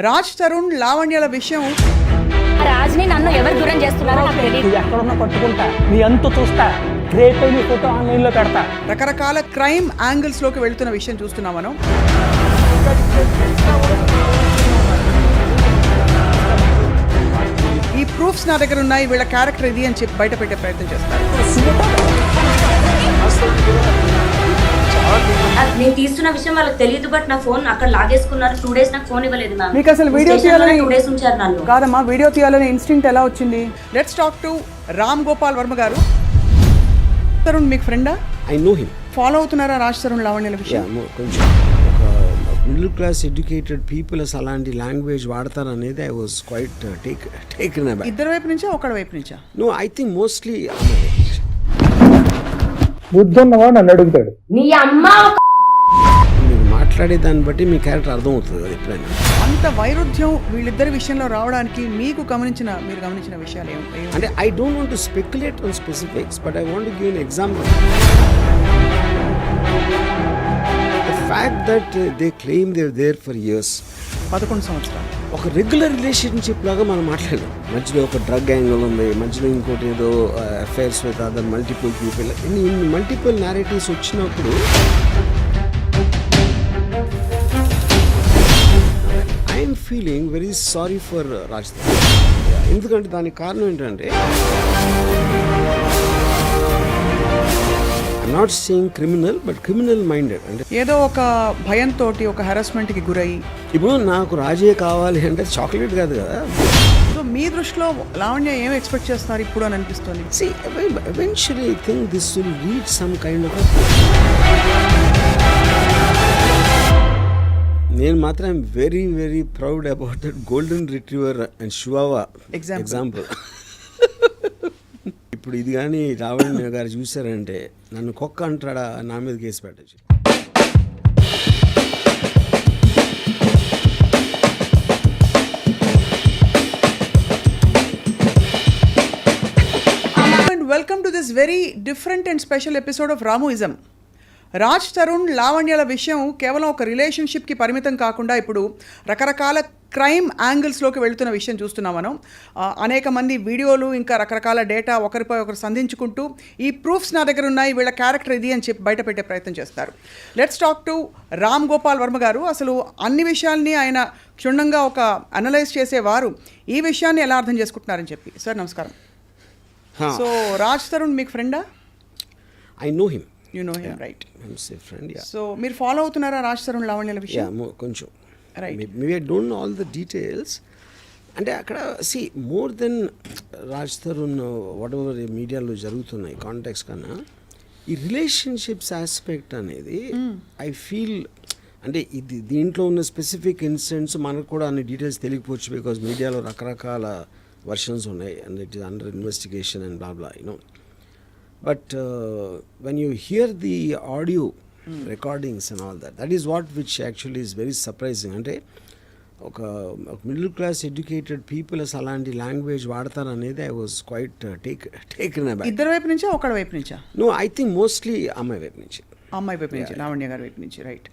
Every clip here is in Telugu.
రాజ్ తరుణ్ లావణ్యల విషయం రాజ్ని నన్ను ఎవరు దూరం చేస్తున్నారో నాకు తెలియదు. ఎక్కడున్నా పట్టుకుంటా, నీ అంత చూస్తా, రేపే నీ ఫోటో ఆన్లైన్ లో పెడతా. రకరకాల క్రైమ్ యాంగిల్స్ లోకి వెళ్తున్న విషయం చూస్తున్నాం మనం. ఈ ప్రూఫ్స్ నా దగ్గర ఉన్నాయి, వీళ్ళ క్యారెక్టర్ ఇది అని చెప్పి బయట పెట్టే ప్రయత్నం చేస్తారు. నేను తీస్తున్న విషయం వాళ్ళకి తెలియదు, బట్ నా ఫోన్ అక్కడ లాగేసుకున్నారు. 2 days నాకు ఫోన్ ఇవ్వలేదు మ్యామ్. మీకు అసలు వీడియో తీయాలని 2 days ఉంచారు నన్ను. కాదమ్మా, వీడియో తీయాలని ఇన్స్టింక్ట్ ఎలా వచ్చింది? Let's talk to Ram Gopal Varma గారు. తరుణ్ మీకు ఫ్రెండా? I know him. ఫాలో అవుతున్నారా రాజ్ తరుణ్ లావణ్యల విషయం? కొంచెం ఒక మిడిల్ క్లాస్ ఎడ్యుకేటెడ్ పీపుల్ అసలు అలాంటి లాంగ్వేజ్ వాడతారు అనేది ఐ వాజ్ క్వైట్ టేకెన్ అబ్యాక్. ఇద్దరు వైపు నుంచా ఒకడి వైపు నుంచా? నో, ఐ థింక్ మోస్ట్లీ బుద్ధున్నవాడు నన్ను అడుగుతాడు. నీ అమ్మ మీరు మాట్లాడే దాన్ని బట్టి మీ క్యారెక్టర్ అర్థం అవుతుంది కదా ఎప్పుడైనా. అంత వైరుధ్యం వీళ్ళిద్దరి విషయంలో రావడానికి మీరు గమనించిన విషయాలు ఏమి? అంటే I don't want to speculate on specifics, but I want to give an example. The fact that they claim they are there for years, 11 సంవత్సరాలు ఒక రెగ్యులర్ రిలేషన్షిప్ లాగా మనం మాట్లాడలేం. మధ్యలో ఒక డ్రగ్ యాంగిల్ ఉంది, మధ్యలో ఇంకోటి ఏదో affairs with other multiple people, ఇన్ని మల్టిపుల్ నారేటివ్స్ వచ్చినప్పుడు I'm feeling very sorry for Raj. ఎందుకంటే దానికి కారణం ఏంటంటే I'm not saying criminal, but criminal minded. అంటే ఏదో ఒక భయంతో ఒక హెరాస్మెంట్ కి గురై, ఇప్పుడు నాకు రాజే కావాలి అంటే చాక్లెట్ కాదు కదా. సో మీ దృష్టిలో లావణ్య ఏం ఎక్స్పెక్ట్ చేస్తున్నారు ఇప్పుడు అని అనిపిస్తుంది? See, eventually I think this will reach some kind of a... నేను మాత్రం very very proud about that golden retriever and chihuahua example. ఇప్పుడు ఇది కానీ లావణ్య గారు చూసారంటే నన్ను కుక్క అంటాడా, నా మీద కేసు పెట్టచ్చు. Welcome to this very different and special episode of Ramoism. Raj Tarun లావణ్యల విషయం కేవలం ఒక రిలేషన్షిప్కి పరిమితం కాకుండా ఇప్పుడు రకరకాల క్రైమ్ యాంగిల్స్లోకి వెళుతున్న విషయం చూస్తున్నాం మనం. అనేక మంది వీడియోలు, ఇంకా రకరకాల డేటా ఒకరిపై ఒకరు సంధించుకుంటూ ఈ ప్రూఫ్స్ నా దగ్గర ఉన్నాయి, వీళ్ళ క్యారెక్టర్ ఇది అని చెప్పి బయట పెట్టే ప్రయత్నం చేస్తారు. Let's talk to Ram Gopal Varma గారు. అసలు అన్ని విషయాల్ని ఆయన క్షుణ్ణంగా ఒక అనలైజ్ చేసేవారు. ఈ విషయాన్ని ఎలా అర్థం చేసుకుంటున్నారని చెప్పి. సార్ నమస్కారం. సో రాజ్ తరుణ్ మీకు ఫ్రెండా? I know him. You know him, right? Friend. So మీరు ఫాలో అవుతున్నారా రాజ్ తరుణ్ లావణ్యల విషయం? కొంచెం. Right. Maybe I don't know all the details. అంటే అక్కడ see more then Raj Tarun whatever మీడియాలో జరుగుతున్నాయి కాంటాక్ట్స్ కన్నా ఈ రిలేషన్షిప్స్ ఆస్పెక్ట్ అనేది ఐ ఫీల్ అంటే ఇది దీంట్లో ఉన్న స్పెసిఫిక్ ఇన్సిడెంట్స్ మనకు కూడా అన్ని డీటెయిల్స్ తెలియకపోవచ్చు, బికాజ్ మీడియాలో రకరకాల వర్షన్స్ ఉన్నాయి and it is under investigation and blah blah you know. But when you hear the audio recordings and all that, that is what which actually is very surprising. అంటే ఒక మిడిల్ క్లాస్ ఎడ్యుకేటెడ్ పీపుల్ అసలు అలాంటి లాంగ్వేజ్ వాడతారు అనేది ఐ వాజ్ క్వైట్ టేకెన్ అబ్యాక్. ఇద్దరు వైపు నుంచా ఒకడి వైపు నుంచా? నో, ఐ థింక్ మోస్ట్లీ అమ్మాయి వైపు నుంచి. అమ్మాయి వైపు నుంచి, లావణ్య గారి వైపు నుంచి, right?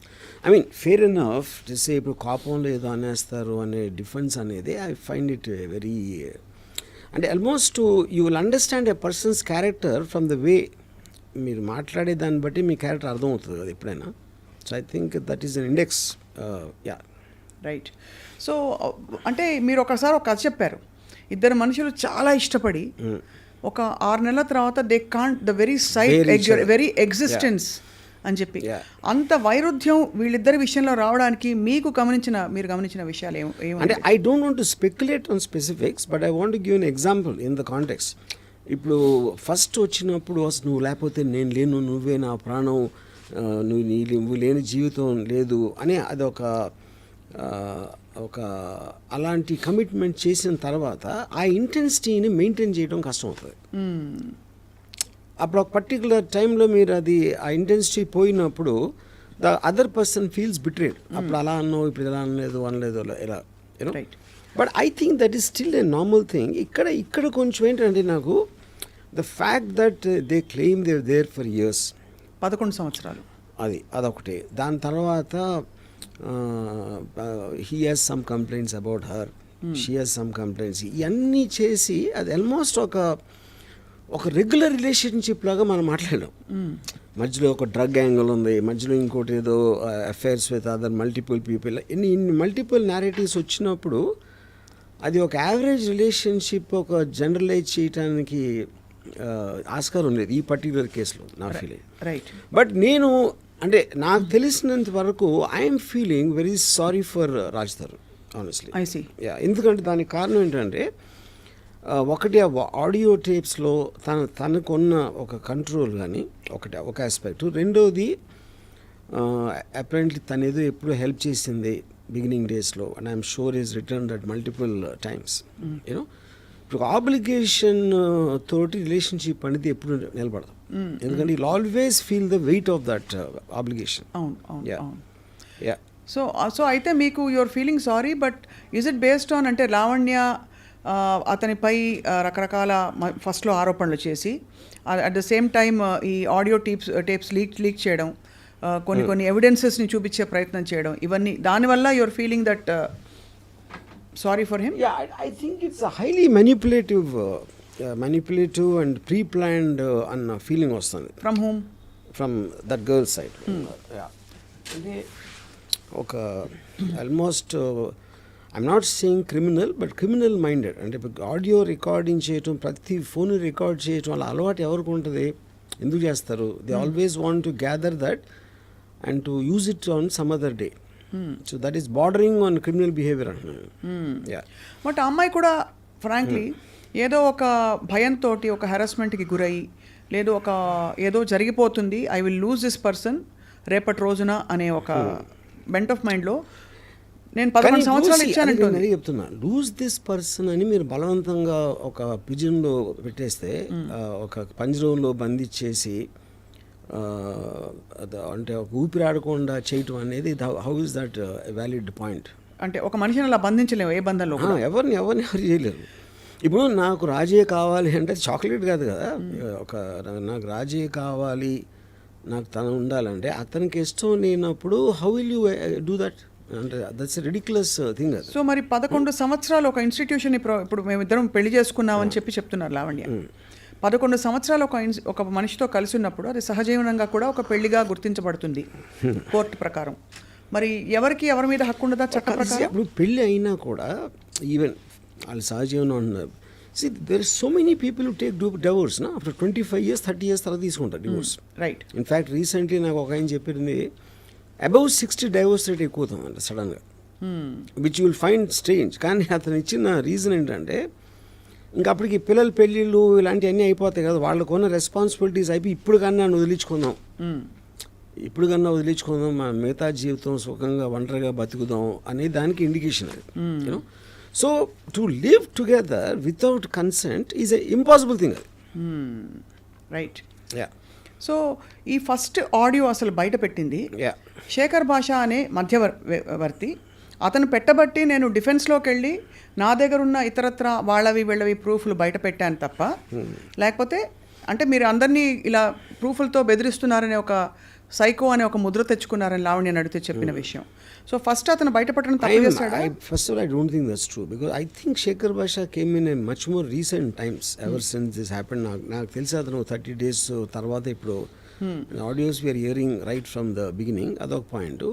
I mean fair enough just ఇప్పుడు కోపంలో ఏదో అనేస్తారు అనే డిఫెన్స్ అనేది ఐ ఫైండ్ ఇట్ వెరీ, అంటే almost you will understand a persons character from the way మీరు మాట్లాడే దాన్ని బట్టి మీ క్యారెక్టర్ అర్థం అవుతుంది కదా ఎప్పుడైనా. So I think that is an index. Yeah, right. So అంటే మీరు ఒకసారి ఒక కథ చెప్పారు. ఇద్దరు మనుషులు చాలా ఇష్టపడి ఒక 6 నెలల తర్వాత they can't the very sight very existence అని చెప్పి, అంత వైరుధ్యం వీళ్ళిద్దరి విషయంలో రావడానికి మీరు గమనించిన విషయాలు ఏమి? అంటే I don't want to speculate on specifics, but I want to give an example in the context. ఇప్పుడు ఫస్ట్ వచ్చినప్పుడు అసలు నువ్వు లేకపోతే నేను లేను, నువ్వే నా ప్రాణం, నువ్వు లేని జీవితం లేదు అని అదొక అలాంటి కమిట్మెంట్ చేసిన తర్వాత ఆ ఇంటెన్సిటీని మెయింటైన్ చేయడం కష్టం అవుతుంది. అప్పుడు ఒక పర్టికులర్ టైంలో మీరు అది ఆ ఇంటెన్సిటీ పోయినప్పుడు the other person feels betrayed. అప్పుడు అలా అన్నావు, ఇప్పుడు ఇలా అనలేదు ఇలా you know. But I think that is still a normal thing. ఇక్కడ కొంచెం ఏంటంటే నాకు the fact that they claim they are there for years, 11 సంవత్సరాలు, అదొకటి. దాని తర్వాత he has some complaints about her, she has some complaints, ఇవన్నీ చేసి అది ఆల్మోస్ట్ ఒక రెగ్యులర్ రిలేషన్షిప్ లాగా మనం మాట్లాడాం. మధ్యలో ఒక డ్రగ్ యాంగిల్ ఉంది, మధ్యలో ఇంకోటి ఏదో affairs with other multiple people, ఇన్ని మల్టిపుల్ నేరేటివ్స్ వచ్చినప్పుడు అది ఒక యావరేజ్ రిలేషన్షిప్ ఒక జనరలైజ్ చేయడానికి ఆస్కారం లేదు ఈ పర్టికులర్ కేసులో నా ఫీలింగ్. రైట్. బట్ నేను అంటే నాకు తెలిసినంత వరకు I'm feeling very sorry for Raj Tarun honestly. I see. ఎందుకంటే దానికి కారణం ఏంటంటే ఒకటి ఆడియో టేప్స్లో తనకున్న ఒక కంట్రోల్ కానీ ఒక ఆస్పెక్ట్, రెండోది అపరెంట్లీ తను ఏదో ఎప్పుడు హెల్ప్ చేసింది బిగినింగ్ డేస్లో, and I'm sure is return that multiple times. You know ఇప్పుడు ఆబ్లిగేషన్ తోటి రిలేషన్షిప్ అనేది ఎప్పుడు నిలబడదు, ఎందుకంటే you always feel the weight of that obligation. అవును. సో అయితే మీకు your feeling sorry, but is it based on అంటే లావణ్య అతనిపై రకరకాల ఫస్ట్లో ఆరోపణలు చేసి అట్ ద సేమ్ టైమ్ ఈ ఆడియో టేప్స్ లీక్ చేయడం, కొన్ని ఎవిడెన్సెస్ని చూపించే ప్రయత్నం చేయడం, ఇవన్నీ దానివల్ల your feeling that sorry for him? I think it's highly manipulative and pre planned అన్న ఫీలింగ్ వస్తుంది. From whom? From that girl side. అంటే ఒక almost I'm not saying criminal, but criminal minded. అంటే ఆడియో రికార్డింగ్ చేయటం, ప్రతి ఫోన్ రికార్డ్ చేయటం అలా అలవాటు ఎవరికి ఉంటుంది, ఎందుకు చేస్తారు? They always want to gather that and to use it on some other day. So that is bordering on criminal behaviour అంటున్నాను. బట్ ఆ అమ్మాయి కూడా ఫ్రాంక్లీ ఏదో ఒక భయంతో ఒక హెరాస్మెంట్కి గురయ్యి, లేదు ఏదో జరిగిపోతుంది, I will lose this person రేపటి రోజున అనే ఒక బెంట్ ఆఫ్ మైండ్లో నేను 11 సంవత్సరాలు ఇచ్చానంటే చెప్తున్నా. లూజ్ దిస్ పర్సన్ అని మీరు బలవంతంగా ఒక పిజన్లో పెట్టేస్తే, ఒక పంజరంలో బంధించేసి అంటే ఒక ఊపిరాడకుండా చేయటం అనేది how is that valid point? అంటే ఒక మనిషిని అలా బంధించలేము ఏ బంధంలో, ఎవరు చేయలేరు. ఇప్పుడు నాకు రాజే కావాలి అంటే చాక్లెట్ కాదు కదా, నాకు రాజే కావాలి, నాకు తను ఉండాలంటే అతనికి ఇష్టం లేనప్పుడు how will you do that? అంటే దట్స్ రిడిక్యులస్ థింగ్. సో మరి 11 సంవత్సరాలు ఒక ఇన్స్టిట్యూషన్ ఇప్పుడు మేమిద్దరం పెళ్లి చేసుకున్నామని చెప్తున్నారు లావణ్య. 11 సంవత్సరాలు ఒక మనిషితో కలిసి ఉన్నప్పుడు అది సహజీవనంగా కూడా ఒక పెళ్లిగా గుర్తించబడుతుంది కోర్టు ప్రకారం. మరి ఎవరి మీద హక్కు ఉండదా చట్ట ప్రకారం? ఇప్పుడు పెళ్ళి అయినా కూడా ఈవెన్ వాళ్ళు సహజీవనం అంటున్నారు. See, there are so many people who take divorce after 25 years, 30 years తర్వాత తీసుకుంటారు డివోర్స్. రైట్. ఇన్ఫ్యాక్ట్ రీసెంట్లీ నాకు ఒక ఆయన చెప్పింది అబౌవ్ 60 డైవోర్స్ రేట్ ఎక్కువ అవుతుందంట సడన్గా, which you will find strange. కానీ అతను ఇచ్చిన రీజన్ ఏంటంటే ఇంకా అప్పటికి పిల్లల పెళ్ళిళ్ళు ఇలాంటివన్నీ అయిపోతాయి కదా, వాళ్ళకున్న రెస్పాన్సిబిలిటీస్ అయిపోయి ఇప్పుడు కన్నా వదిలించుకుందాం, మా మిగతా జీవితం సుఖంగా ఒంటరిగా బతుకుదాం అనే దానికి ఇండికేషన్ అది. You know, so to live together without consent is a impossible thing అది. రైట్. సో ఈ ఫస్ట్ ఆడియో అసలు బయట పెట్టింది శేఖర్ భాష అనే మధ్యవర్తి. అతను పెట్టబట్టి నేను డిఫెన్స్లోకి వెళ్ళి నా దగ్గర ఉన్న ఇతరత్ర వీళ్ళవి ప్రూఫ్లు బయట పెట్టాను తప్ప, లేకపోతే అంటే మీరు అందరినీ ఇలా ప్రూఫ్లతో బెదిరిస్తున్నారనే ఒక సైకో అనే ఒక ముద్ర తెచ్చుకున్నారని లావణ్య నడితే చెప్పిన విషయం. సో ఫస్ట్ అతను బయటపడడం తప్పు చేస్తాడా? First of all, I don't think that's true, because I think Shekhar Basha came in a much more recent times ever since this happened. నాకు తెలిసి అతను 30 days తర్వాత ఇప్పుడు audios we're hearing right from the beginning. అదొక పాయింట్.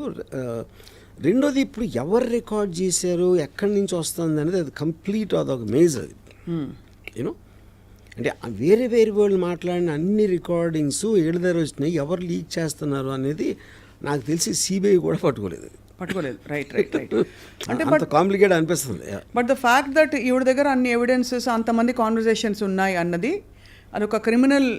రెండోది ఇప్పుడు ఎవరు రికార్డ్ చేశారు, ఎక్కడి నుంచి వస్తుంది అనేది అది కంప్లీట్ అదొక మేజ్ అది. యూనో, అంటే వేరే వాళ్ళు మాట్లాడిన అన్ని రికార్డింగ్స్ ఏడు దగ్గర వచ్చినాయి, ఎవరు లీక్ చేస్తున్నారు అనేది నాకు తెలిసి సిబిఐ కూడా పట్టుకోలేదు. రైట్. అంటే అంత కాంప్లికేట్ అనిపిస్తుంది. బట్ ద ఫ్యాక్ట్ దట్ ఈవిడ దగ్గర అన్ని ఎవిడెన్సెస్, అంతమంది కాన్వర్జేషన్స్ ఉన్నాయి అన్నది అదొక క్రిమినల్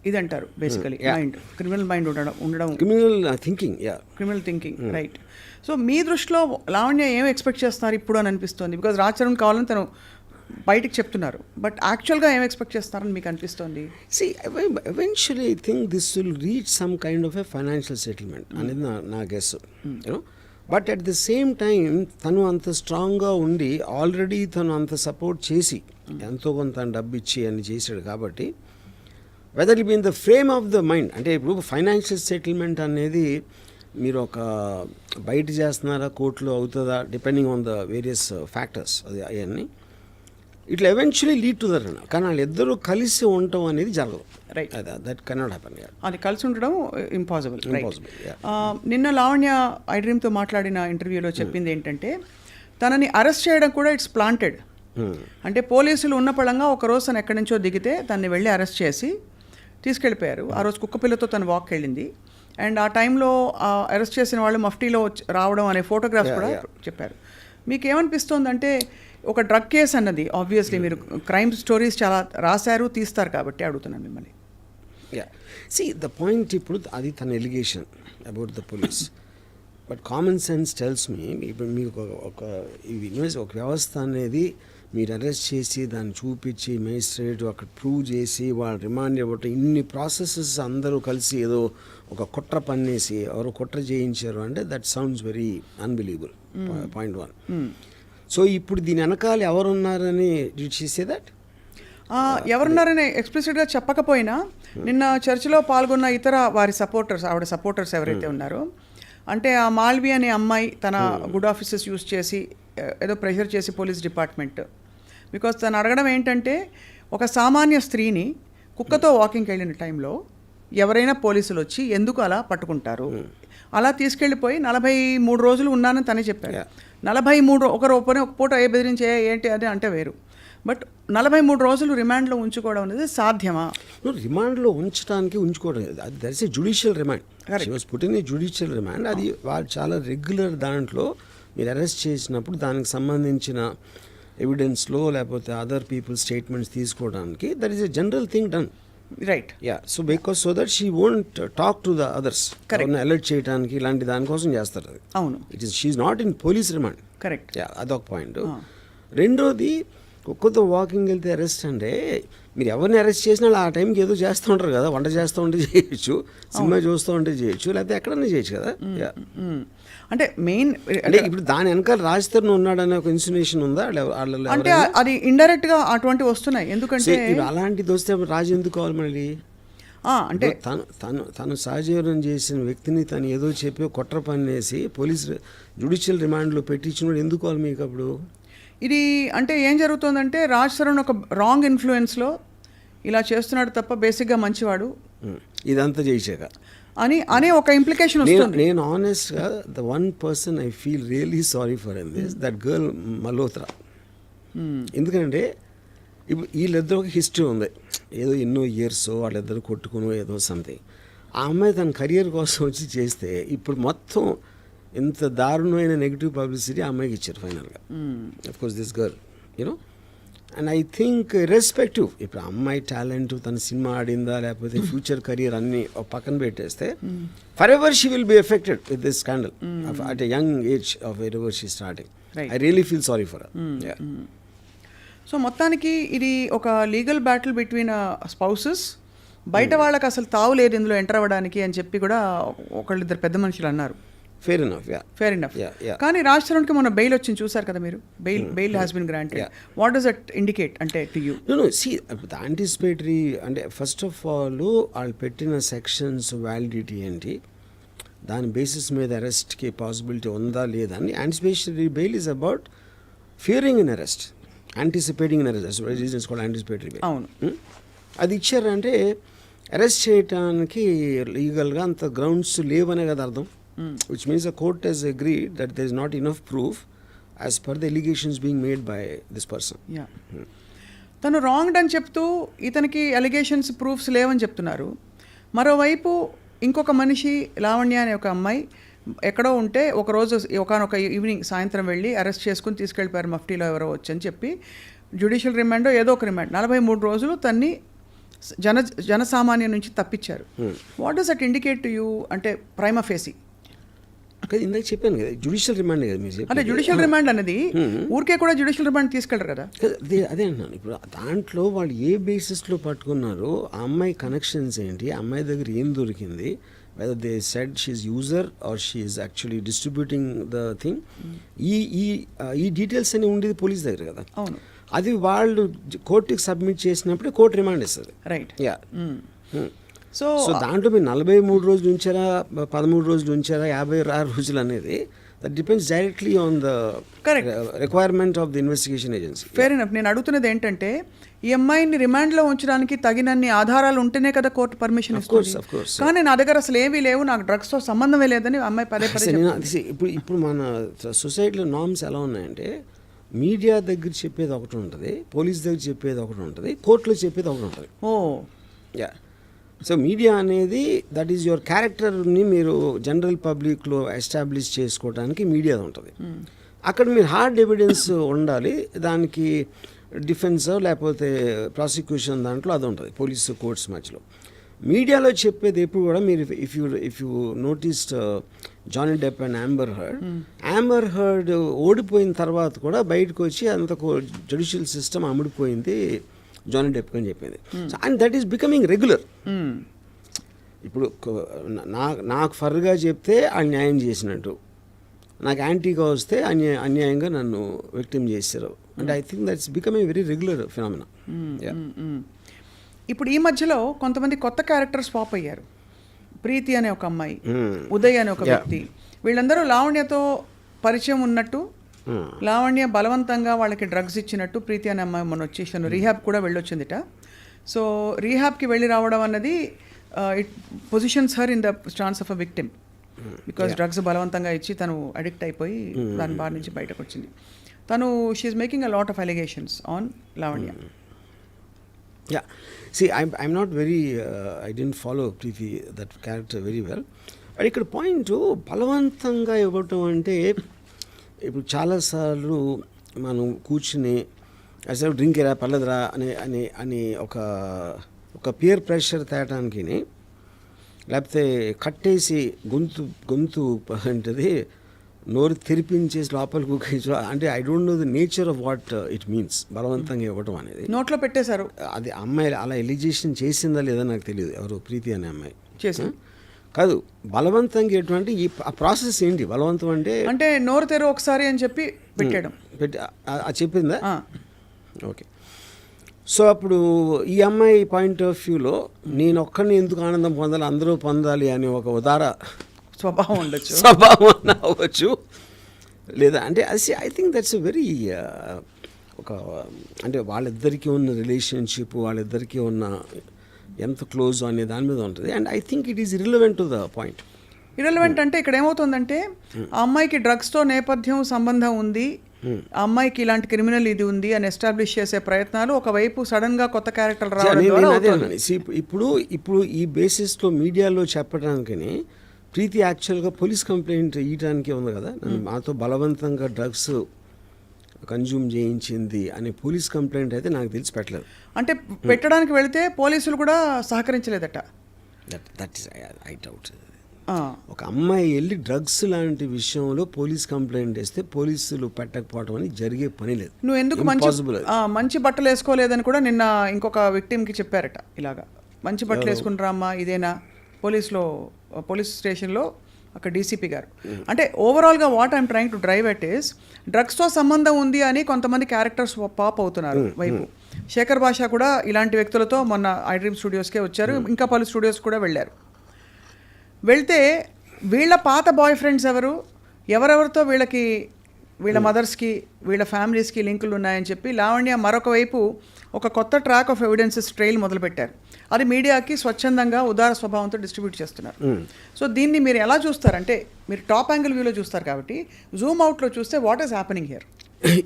ఇది అంటారు బేసికలీ, మైండ్, క్రిమినల్ మైండ్ ఉండడం, క్రిమినల్ థింకింగ్. రైట్. సో మీ దృష్టిలో లావణ్య ఏం ఎక్స్పెక్ట్ చేస్తున్నారు ఇప్పుడు అని అనిపిస్తుంది? బికాజ్ రాజ్ తరుణ్ కావాలని తను బయటికి చెప్తున్నారు, బట్ యాక్చువల్గా ఏం ఎక్స్పెక్ట్ చేస్తారని మీకు అనిపిస్తుంది? Eventually I think this will reach some kind of a financial settlement అనేది నా guess. You know, but at the same time తను అంత స్ట్రాంగ్గా ఉండి ఆల్రెడీ తను అంత సపోర్ట్ చేసి ఎంతో కొంత డబ్బు ఇచ్చి అని చేశాడు కాబట్టి whether it be in the frame of the mind, అంటే ఇప్పుడు ఫైనాన్షియల్ సెటిల్మెంట్ అనేది మీరు ఒక బయట చేస్తున్నారా కోర్టులో అవుతుందా depending on the various factors అది అవన్నీ ఇట్లా ఎవెన్చువలీ లీడ్ టు దట్ అన్న. కానీ వాళ్ళిద్దరూ కలిసి ఉండటం అనేది జరగదు. రైట్. That cannot happen. అది కలిసి ఉండడం ఇంపాసిబుల్. Impossible, నిన్న లావణ్య ఐ డ్రీమ్తో మాట్లాడిన ఇంటర్వ్యూలో చెప్పింది ఏంటంటే తనని అరెస్ట్ చేయడం కూడా ఇట్స్ ప్లాంటెడ్. అంటే పోలీసులు ఉన్న పళంగా ఒకరోజు తను ఎక్కడి నుంచో దిగితే తనని వెళ్ళి అరెస్ట్ చేసి తీసుకెళ్ళిపోయారు. ఆ రోజు కుక్కపిల్లతో తను వాక్ వెళ్ళింది. అండ్ ఆ టైంలో అరెస్ట్ చేసిన వాళ్ళు మఫ్టీలో రావడం అనే ఫోటోగ్రాఫ్స్ కూడా చెప్పారు. మీకు ఏమనిపిస్తోందంటే ఒక డ్రగ్ కేసు అన్నది ఆబ్వియస్లీ మీరు క్రైమ్ స్టోరీస్ చాలా రాశారు తీస్తారు కాబట్టి అడుగుతున్నాను మిమ్మల్ని. సి ద పాయింట్ ఇప్పుడు అది తన allegation about the police. But common sense tells me ఇప్పుడు మీకు ఒక వ్యవస్థ అనేది మీరు అరెస్ట్ చేసి దాన్ని చూపించి మేజిస్ట్రేట్ అక్కడ ప్రూవ్ చేసి వాళ్ళు రిమాండ్ ఇవ్వటం ఇన్ని ప్రాసెసెస్ అందరూ కలిసి ఏదో ఒక కుట్ర పన్నేసి ఎవరో కుట్ర చేయించారు అంటే that sounds very unbelievable. Point 1. So ఇప్పుడు దీని వెనకాల ఎవరున్నారని చేసే దట్ ఎవరున్నారని ఎక్స్ప్లిసిట్గా చెప్పకపోయినా నిన్న చర్చలో పాల్గొన్న ఇతర వారి సపోర్టర్స్ ఆవిడ సపోర్టర్స్ ఎవరైతే ఉన్నారో అంటే ఆ మాల్వి అనే అమ్మాయి తన గుడ్ ఆఫీసెస్ యూజ్ చేసి ఏదో ప్రెషర్ చేసి పోలీస్ డిపార్ట్మెంట్ బికాస్ తను అడగడం ఏంటంటే ఒక సామాన్య స్త్రీని కుక్కతో వాకింగ్కి వెళ్ళిన టైంలో ఎవరైనా పోలీసులు వచ్చి ఎందుకు అలా పట్టుకుంటారు, అలా తీసుకెళ్ళిపోయి 43 రోజులు ఉన్నానని తనే చెప్పారు. 43 ఒక పూట ఏ బెదిరించే ఏంటి అది అంటే వేరు. బట్ 43 రోజులు రిమాండ్లో ఉంచుకోవడం అనేది సాధ్యమా? రిమాండ్లో ఉంచుకోవడం that is a judicial remand. She was put in a judicial remand. అది వాళ్ళు చాలా రెగ్యులర్ దాంట్లో మీరు అరెస్ట్ చేసినప్పుడు దానికి సంబంధించిన ఎవిడెన్స్లో లేకపోతే అదర్ పీపుల్ స్టేట్మెంట్స్ తీసుకోవడానికి that is a general thing done. Right. So because so that she won't talk to the others alert చేయడానికి ఇలాంటి దానికోసం చేస్తారు అది. అవును. It is she's not in police remand. Correct. అదొక పాయింట్. రెండోది కుక్కతో వాకింగ్ వెళ్తే అరెస్ట్ అంటే మీరు ఎవరిని అరెస్ట్ చేసినా ఆ టైంకి ఏదో చేస్తూ ఉంటారు కదా, వంట చేస్తూ ఉంటే చేయొచ్చు, సినిమా చూస్తూ ఉంటే చేయొచ్చు, లేకపోతే ఎక్కడన్నా చేయొచ్చు కదా. అంటే మెయిన్ అంటే ఇప్పుడు దాని వెనకాల రాజ్ తరుణ్ ఉన్నాడనే ఒక ఇన్సినేషన్ ఉందా? అంటే అది ఇండైరెక్ట్ గా అటువంటి వస్తున్నాయి. ఎందుకంటే అలాంటిది వస్తే రాజు ఎందుకు కావాలి మళ్ళీ? అంటే తను సహజీవనం చేసిన వ్యక్తిని తను ఏదో చెప్పి కుట్ర పన్నేసి పోలీస్ జ్యుడిషియల్ రిమాండ్లో పెట్టించినప్పుడు ఎందుకు కావాలి మీకు అప్పుడు? ఇది అంటే ఏం జరుగుతుందంటే రాజ్ తరుణ్ ఒక రాంగ్ ఇన్ఫ్లుయెన్స్లో ఇలా చేస్తున్నాడు తప్ప బేసిక్గా మంచివాడు ఇదంతా చేసాక అనే ఒక ఇంప్లికేషన్ వస్తుంది. నేను ఆనెస్ట్గా the one person I feel really sorry for in this that girl Malhotra. ఎందుకంటే ఇప్పుడు వీళ్ళిద్దరు ఒక హిస్టరీ ఉంది, ఏదో ఎన్నో ఇయర్స్ వాళ్ళిద్దరు కొట్టుకుని ఏదో సంథింగ్. ఆ అమ్మాయి తన కెరియర్ కోసం వచ్చి చేస్తే ఇప్పుడు మొత్తం ఎంత దారుణమైన నెగిటివ్ పబ్లిసిటీ ఆ అమ్మాయికి ఇచ్చారు ఫైనల్గా. Of course this girl you know and I think respective ఇప్పుడు అమ్మాయి టాలెంట్ తన సినిమా ఆడిందా లేకపోతే ఫ్యూచర్ కెరియర్ అన్ని పక్కన పెట్టేస్తే for ever she will be affected with this scandal at a young age of where ever she starting. I really feel sorry for her. So మొత్తానికి ఇది ఒక లీగల్ బ్యాటిల్ బిట్వీన్ స్పౌసెస్. బయట వాళ్ళకి అసలు తావు లేదు ఇందులో ఎంటర్ అవ్వడానికి అని చెప్పి కూడా ఒకళ్ళిద్దరు పెద్ద మనుషులు అన్నారు. Fair enough. కానీ రాజ్ తరుణ్కి మొన్న బెయిల్ వచ్చింది చూసారు కదా మీరు. Bail has been granted. What does that indicate అంటే to you? No see anticipatory అంటే ఫస్ట్ ఆఫ్ ఆల్ వాళ్ళు పెట్టిన సెక్షన్స్ వ్యాలిడిటీ ఏంటి, దాని బేసిస్ మీద అరెస్ట్కి పాసిబిలిటీ ఉందా లేదా అని. Anticipatory bail is about Fearing in arrest, anticipating in arrest. Reasons కూడా యాంటిసిపేటరీ బెయిల్. అవును. అది ఇచ్చారంటే అరెస్ట్ చేయడానికి లీగల్గా అంత గ్రౌండ్స్ లేవనే కదా అర్థం. Which means the court has agreed that there is not enough proof as per the allegations being made by this person. తను రాంగ్డ్ అని చెప్తూ ఇతనికి అలిగేషన్స్ ప్రూఫ్స్ లేవని చెప్తున్నారు. మరోవైపు ఇంకొక మనిషి లావణ్య అనే ఒక అమ్మాయి ఎక్కడో ఉంటే ఒకరోజు ఒకనొక ఈవినింగ్ సాయంత్రం వెళ్ళి అరెస్ట్ చేసుకుని తీసుకెళ్ళిపోయారు మఫ్టీలో ఎవరో వచ్చని చెప్పి జ్యుడిషియల్ రిమాండో ఏదో ఒక రిమాండ్ 43 రోజులు తన్ని జనసామాన్యం నుంచి తప్పించారు. What does that indicate to you అంటే ప్రైమా ఫేసి? ఇందాక చెప్పాను కదా జ్యుడిషియల్ రిమాండ్ కదా మీరు. అంటే జ్యుడిషియల్ రిమాండ్ అనేది ఊరికే కూడా జ్యుడిషియల్ రిమాండ్ తీసుకెళ్ళరు కదా. అదే అంటున్నాను. ఇప్పుడు దాంట్లో వాళ్ళు ఏ బేసిస్లో పట్టుకున్నారో ఆ అమ్మాయి కనెక్షన్స్ ఏంటి, ఆ అమ్మాయి దగ్గర ఏం దొరికింది, whether they said she's user or she is actually distributing the thing, ఈ డీటెయిల్స్ అన్ని ఉండేది పోలీస్ దగ్గర కదా. అవును. అది వాళ్ళు కోర్టుకి సబ్మిట్ చేసినప్పుడు కోర్టు రిమాండ్ ఇస్తుంది. రైట్. సో సో దాంట్లో మీరు 43 రోజులు ఉంచారా, 13 రోజులు ఉంచారా, 56 రోజులు అనేది that depends directly on the requirement of the investigation agency. Fair enough. నేను అడుగుతున్నది ఏంటంటే ఈ అమ్మాయిని రిమాండ్లో ఉంచడానికి తగినన్ని ఆధారాలు ఉంటేనే కదా కోర్టు పర్మిషన్ ఇస్తుంది. కానీ నా దగ్గర అసలు ఏమీ లేవు, నాకు డ్రగ్స్తో సంబంధమే లేదని అమ్మాయి పదే పదే ఇప్పుడు మన సొసైటీలో నార్మ్స్ ఎలా ఉన్నాయంటే మీడియా దగ్గర చెప్పేది ఒకటి ఉంటుంది, పోలీస్ దగ్గర చెప్పేది ఒకటి ఉంటుంది, కోర్టులో చెప్పేది ఒకటి ఉంటుంది. యా. సో మీడియా అనేది దట్ ఈజ్ యువర్ క్యారెక్టర్ని మీరు జనరల్ పబ్లిక్లో ఎస్టాబ్లిష్ చేసుకోవడానికి మీడియా ఉంటుంది. అక్కడ మీరు హార్డ్ ఎవిడెన్స్ ఉండాలి, దానికి డిఫెన్స్ లేకపోతే ప్రాసిక్యూషన్ దాంట్లో అది ఉంటుంది పోలీసు కోర్ట్స్ మధ్యలో. మీడియాలో చెప్పేది ఎప్పుడు కూడా మీరు if you noticed Johnny Depp and Amber Heard ఓడిపోయిన తర్వాత కూడా బయటకు వచ్చి అంత జ్యుడిషియల్ సిస్టమ్ అమ్ముడిపోయింది జానీ డెప్ అని చెప్పింది. And that is becoming regular. ఇప్పుడు నాకు ఫర్గా చెప్తే ఆ న్యాయం చేసినట్టు, నాకు యాంటీగా వస్తే అన్యాయంగా నన్ను విక్టిమ్ చేశారు. And I think that's becoming very regular phenomena. ఇప్పుడు ఈ మధ్యలో కొంతమంది కొత్త క్యారెక్టర్స్ పాప్ అయ్యారు. ప్రీతి అనే ఒక అమ్మాయి, ఉదయ్ అనే ఒక వ్యక్తి, వీళ్ళందరూ లావణ్యతో పరిచయం ఉన్నట్టు, లావణ్య బలవంతంగా వాళ్ళకి డ్రగ్స్ ఇచ్చినట్టు ప్రీతి అనే అమ్మాయి మొన్న వచ్చేసాను రీహాబ్ కూడా వెళ్ళొచ్చిందిట. సో రీహాబ్కి వెళ్ళి రావడం అన్నది it positions her in the stance of a victim, because drugs బలవంతంగా ఇచ్చి తను అడిక్ట్ అయిపోయి దాని బారి నుంచి బయటకు వచ్చింది. తను she is making a lot of allegations on Lavanya. Yeah. See, I'm not very, I didn't follow Preeti, that character very well. But ఇక్కడ పాయింట్ బలవంతంగా ఇవ్వటం అంటే ఇప్పుడు చాలాసార్లు మనం కూర్చుని అసలు డ్రింక్ ఎరా పర్లేదురా అని ఒక పియర్ ప్రెషర్ తేటానికి, లేకపోతే కట్టేసి గొంతు ఏంటది నోరు తెరిపించేసి లోపల కూర్చో అంటే I don't know the nature of what it means బలవంతంగా ఇవ్వటం అనేది. నోట్లో పెట్టేశారు. అది అమ్మాయి అలా ఎలిగేషన్ చేసిందా లేదా నాకు తెలియదు, ఎవరు ప్రీతి అనే అమ్మాయి చేసి కాదు. బలవంతంగా ఎటువంటి ఈ ప్రాసెస్ ఏంటి బలవంతం అంటే నోరు తెరు ఒకసారి అని చెప్పి పెట్టడం చెప్పిందా? ఓకే. సో అప్పుడు ఈ అమ్మాయి పాయింట్ ఆఫ్ వ్యూలో నేను ఒక్కరిని ఎందుకు ఆనందం పొందాలి, అందరూ పొందాలి అని ఒక ఉదార స్వభావం ఉండొచ్చు, స్వభావం అవ్వచ్చు. లేదా అంటే అది ఐ థింక్ దట్స్ వెరీ ఒక అంటే వాళ్ళిద్దరికీ ఉన్న రిలేషన్షిప్, వాళ్ళిద్దరికీ ఉన్న ఎంత క్లోజ్ అనే దాని మీద ఉంటుంది. And I think it is irrelevant to the point. Irrelevant అంటే ఇక్కడ ఏమవుతుందంటే ఆ అమ్మాయికి డ్రగ్స్తో నేపథ్యం సంబంధం ఉంది, ఆ అమ్మాయికి ఇలాంటి క్రిమినల్ ఇది ఉంది అని ఎస్టాబ్లిష్ చేసే ప్రయత్నాలు ఒకవైపు సడన్గా కొత్త క్యారెక్టర్ రావడం. ఇప్పుడు ఈ బేసిస్లో మీడియాలో చెప్పడానికని ప్రీతి యాక్చువల్గా పోలీస్ కంప్లైంట్ ఇవ్వడానికి ఉంది కదా, మాతో బలవంతంగా డ్రగ్స్ కన్జ్యూమ్ చేయించింది అనే పోలీస్ కంప్లైంట్ అయితే నాకు తెలిసి పెట్టలేదు. అంటే పెట్టడానికి వెళితే పోలీసులు కూడా సహకరించలేదట. That is I doubt. ఒక అమ్మాయి వెళ్ళి డ్రగ్స్ లాంటి విషయంలో పోలీస్ కంప్లైంట్ వేస్తే పోలీసులు పెట్టకపోవడం అని జరిగే పని లేదు. నువ్వు ఎందుకు మంచి బట్టలు వేసుకోలేదని కూడా నిన్న ఇంకొక విక్టిమ్కి చెప్పారట. ఇలాగా మంచి బట్టలు వేసుకుంటారా అమ్మా ఇదేనా, పోలీస్ స్టేషన్లో అక్కడ డీసీపీ గారు. అంటే ఓవరాల్గా what I'm trying to drive at is డ్రగ్స్తో సంబంధం ఉంది అని కొంతమంది క్యారెక్టర్స్ పాప్ అవుతున్నారు వైపు. శేఖర్ భాష కూడా ఇలాంటి వ్యక్తులతో మొన్న ఐ డ్రీమ్ స్టూడియోస్కే వచ్చారు, ఇంకా పలు స్టూడియోస్ కూడా వెళ్ళారు. వెళ్తే వీళ్ళ పాత బాయ్ ఫ్రెండ్స్ ఎవరెవరితో వీళ్ళ మదర్స్కి వీళ్ళ ఫ్యామిలీస్కి లింకులు ఉన్నాయని చెప్పి లావణ్య మరొక వైపు ఒక కొత్త ట్రాక్ ఆఫ్ ఎవిడెన్సెస్ ట్రైల్ మొదలుపెట్టారు. అది మీడియాకి స్వచ్ఛందంగా ఉదార స్వభావంతో డిస్ట్రిబ్యూట్ చేస్తున్నారు. సో దీన్ని మీరు ఎలా చూస్తారంటే మీరు టాప్ యాంగిల్ వ్యూలో చూస్తారు కాబట్టి జూమ్ అవుట్లో చూస్తే వాట్ ఈస్ హ్యాపెనింగ్ హియర్?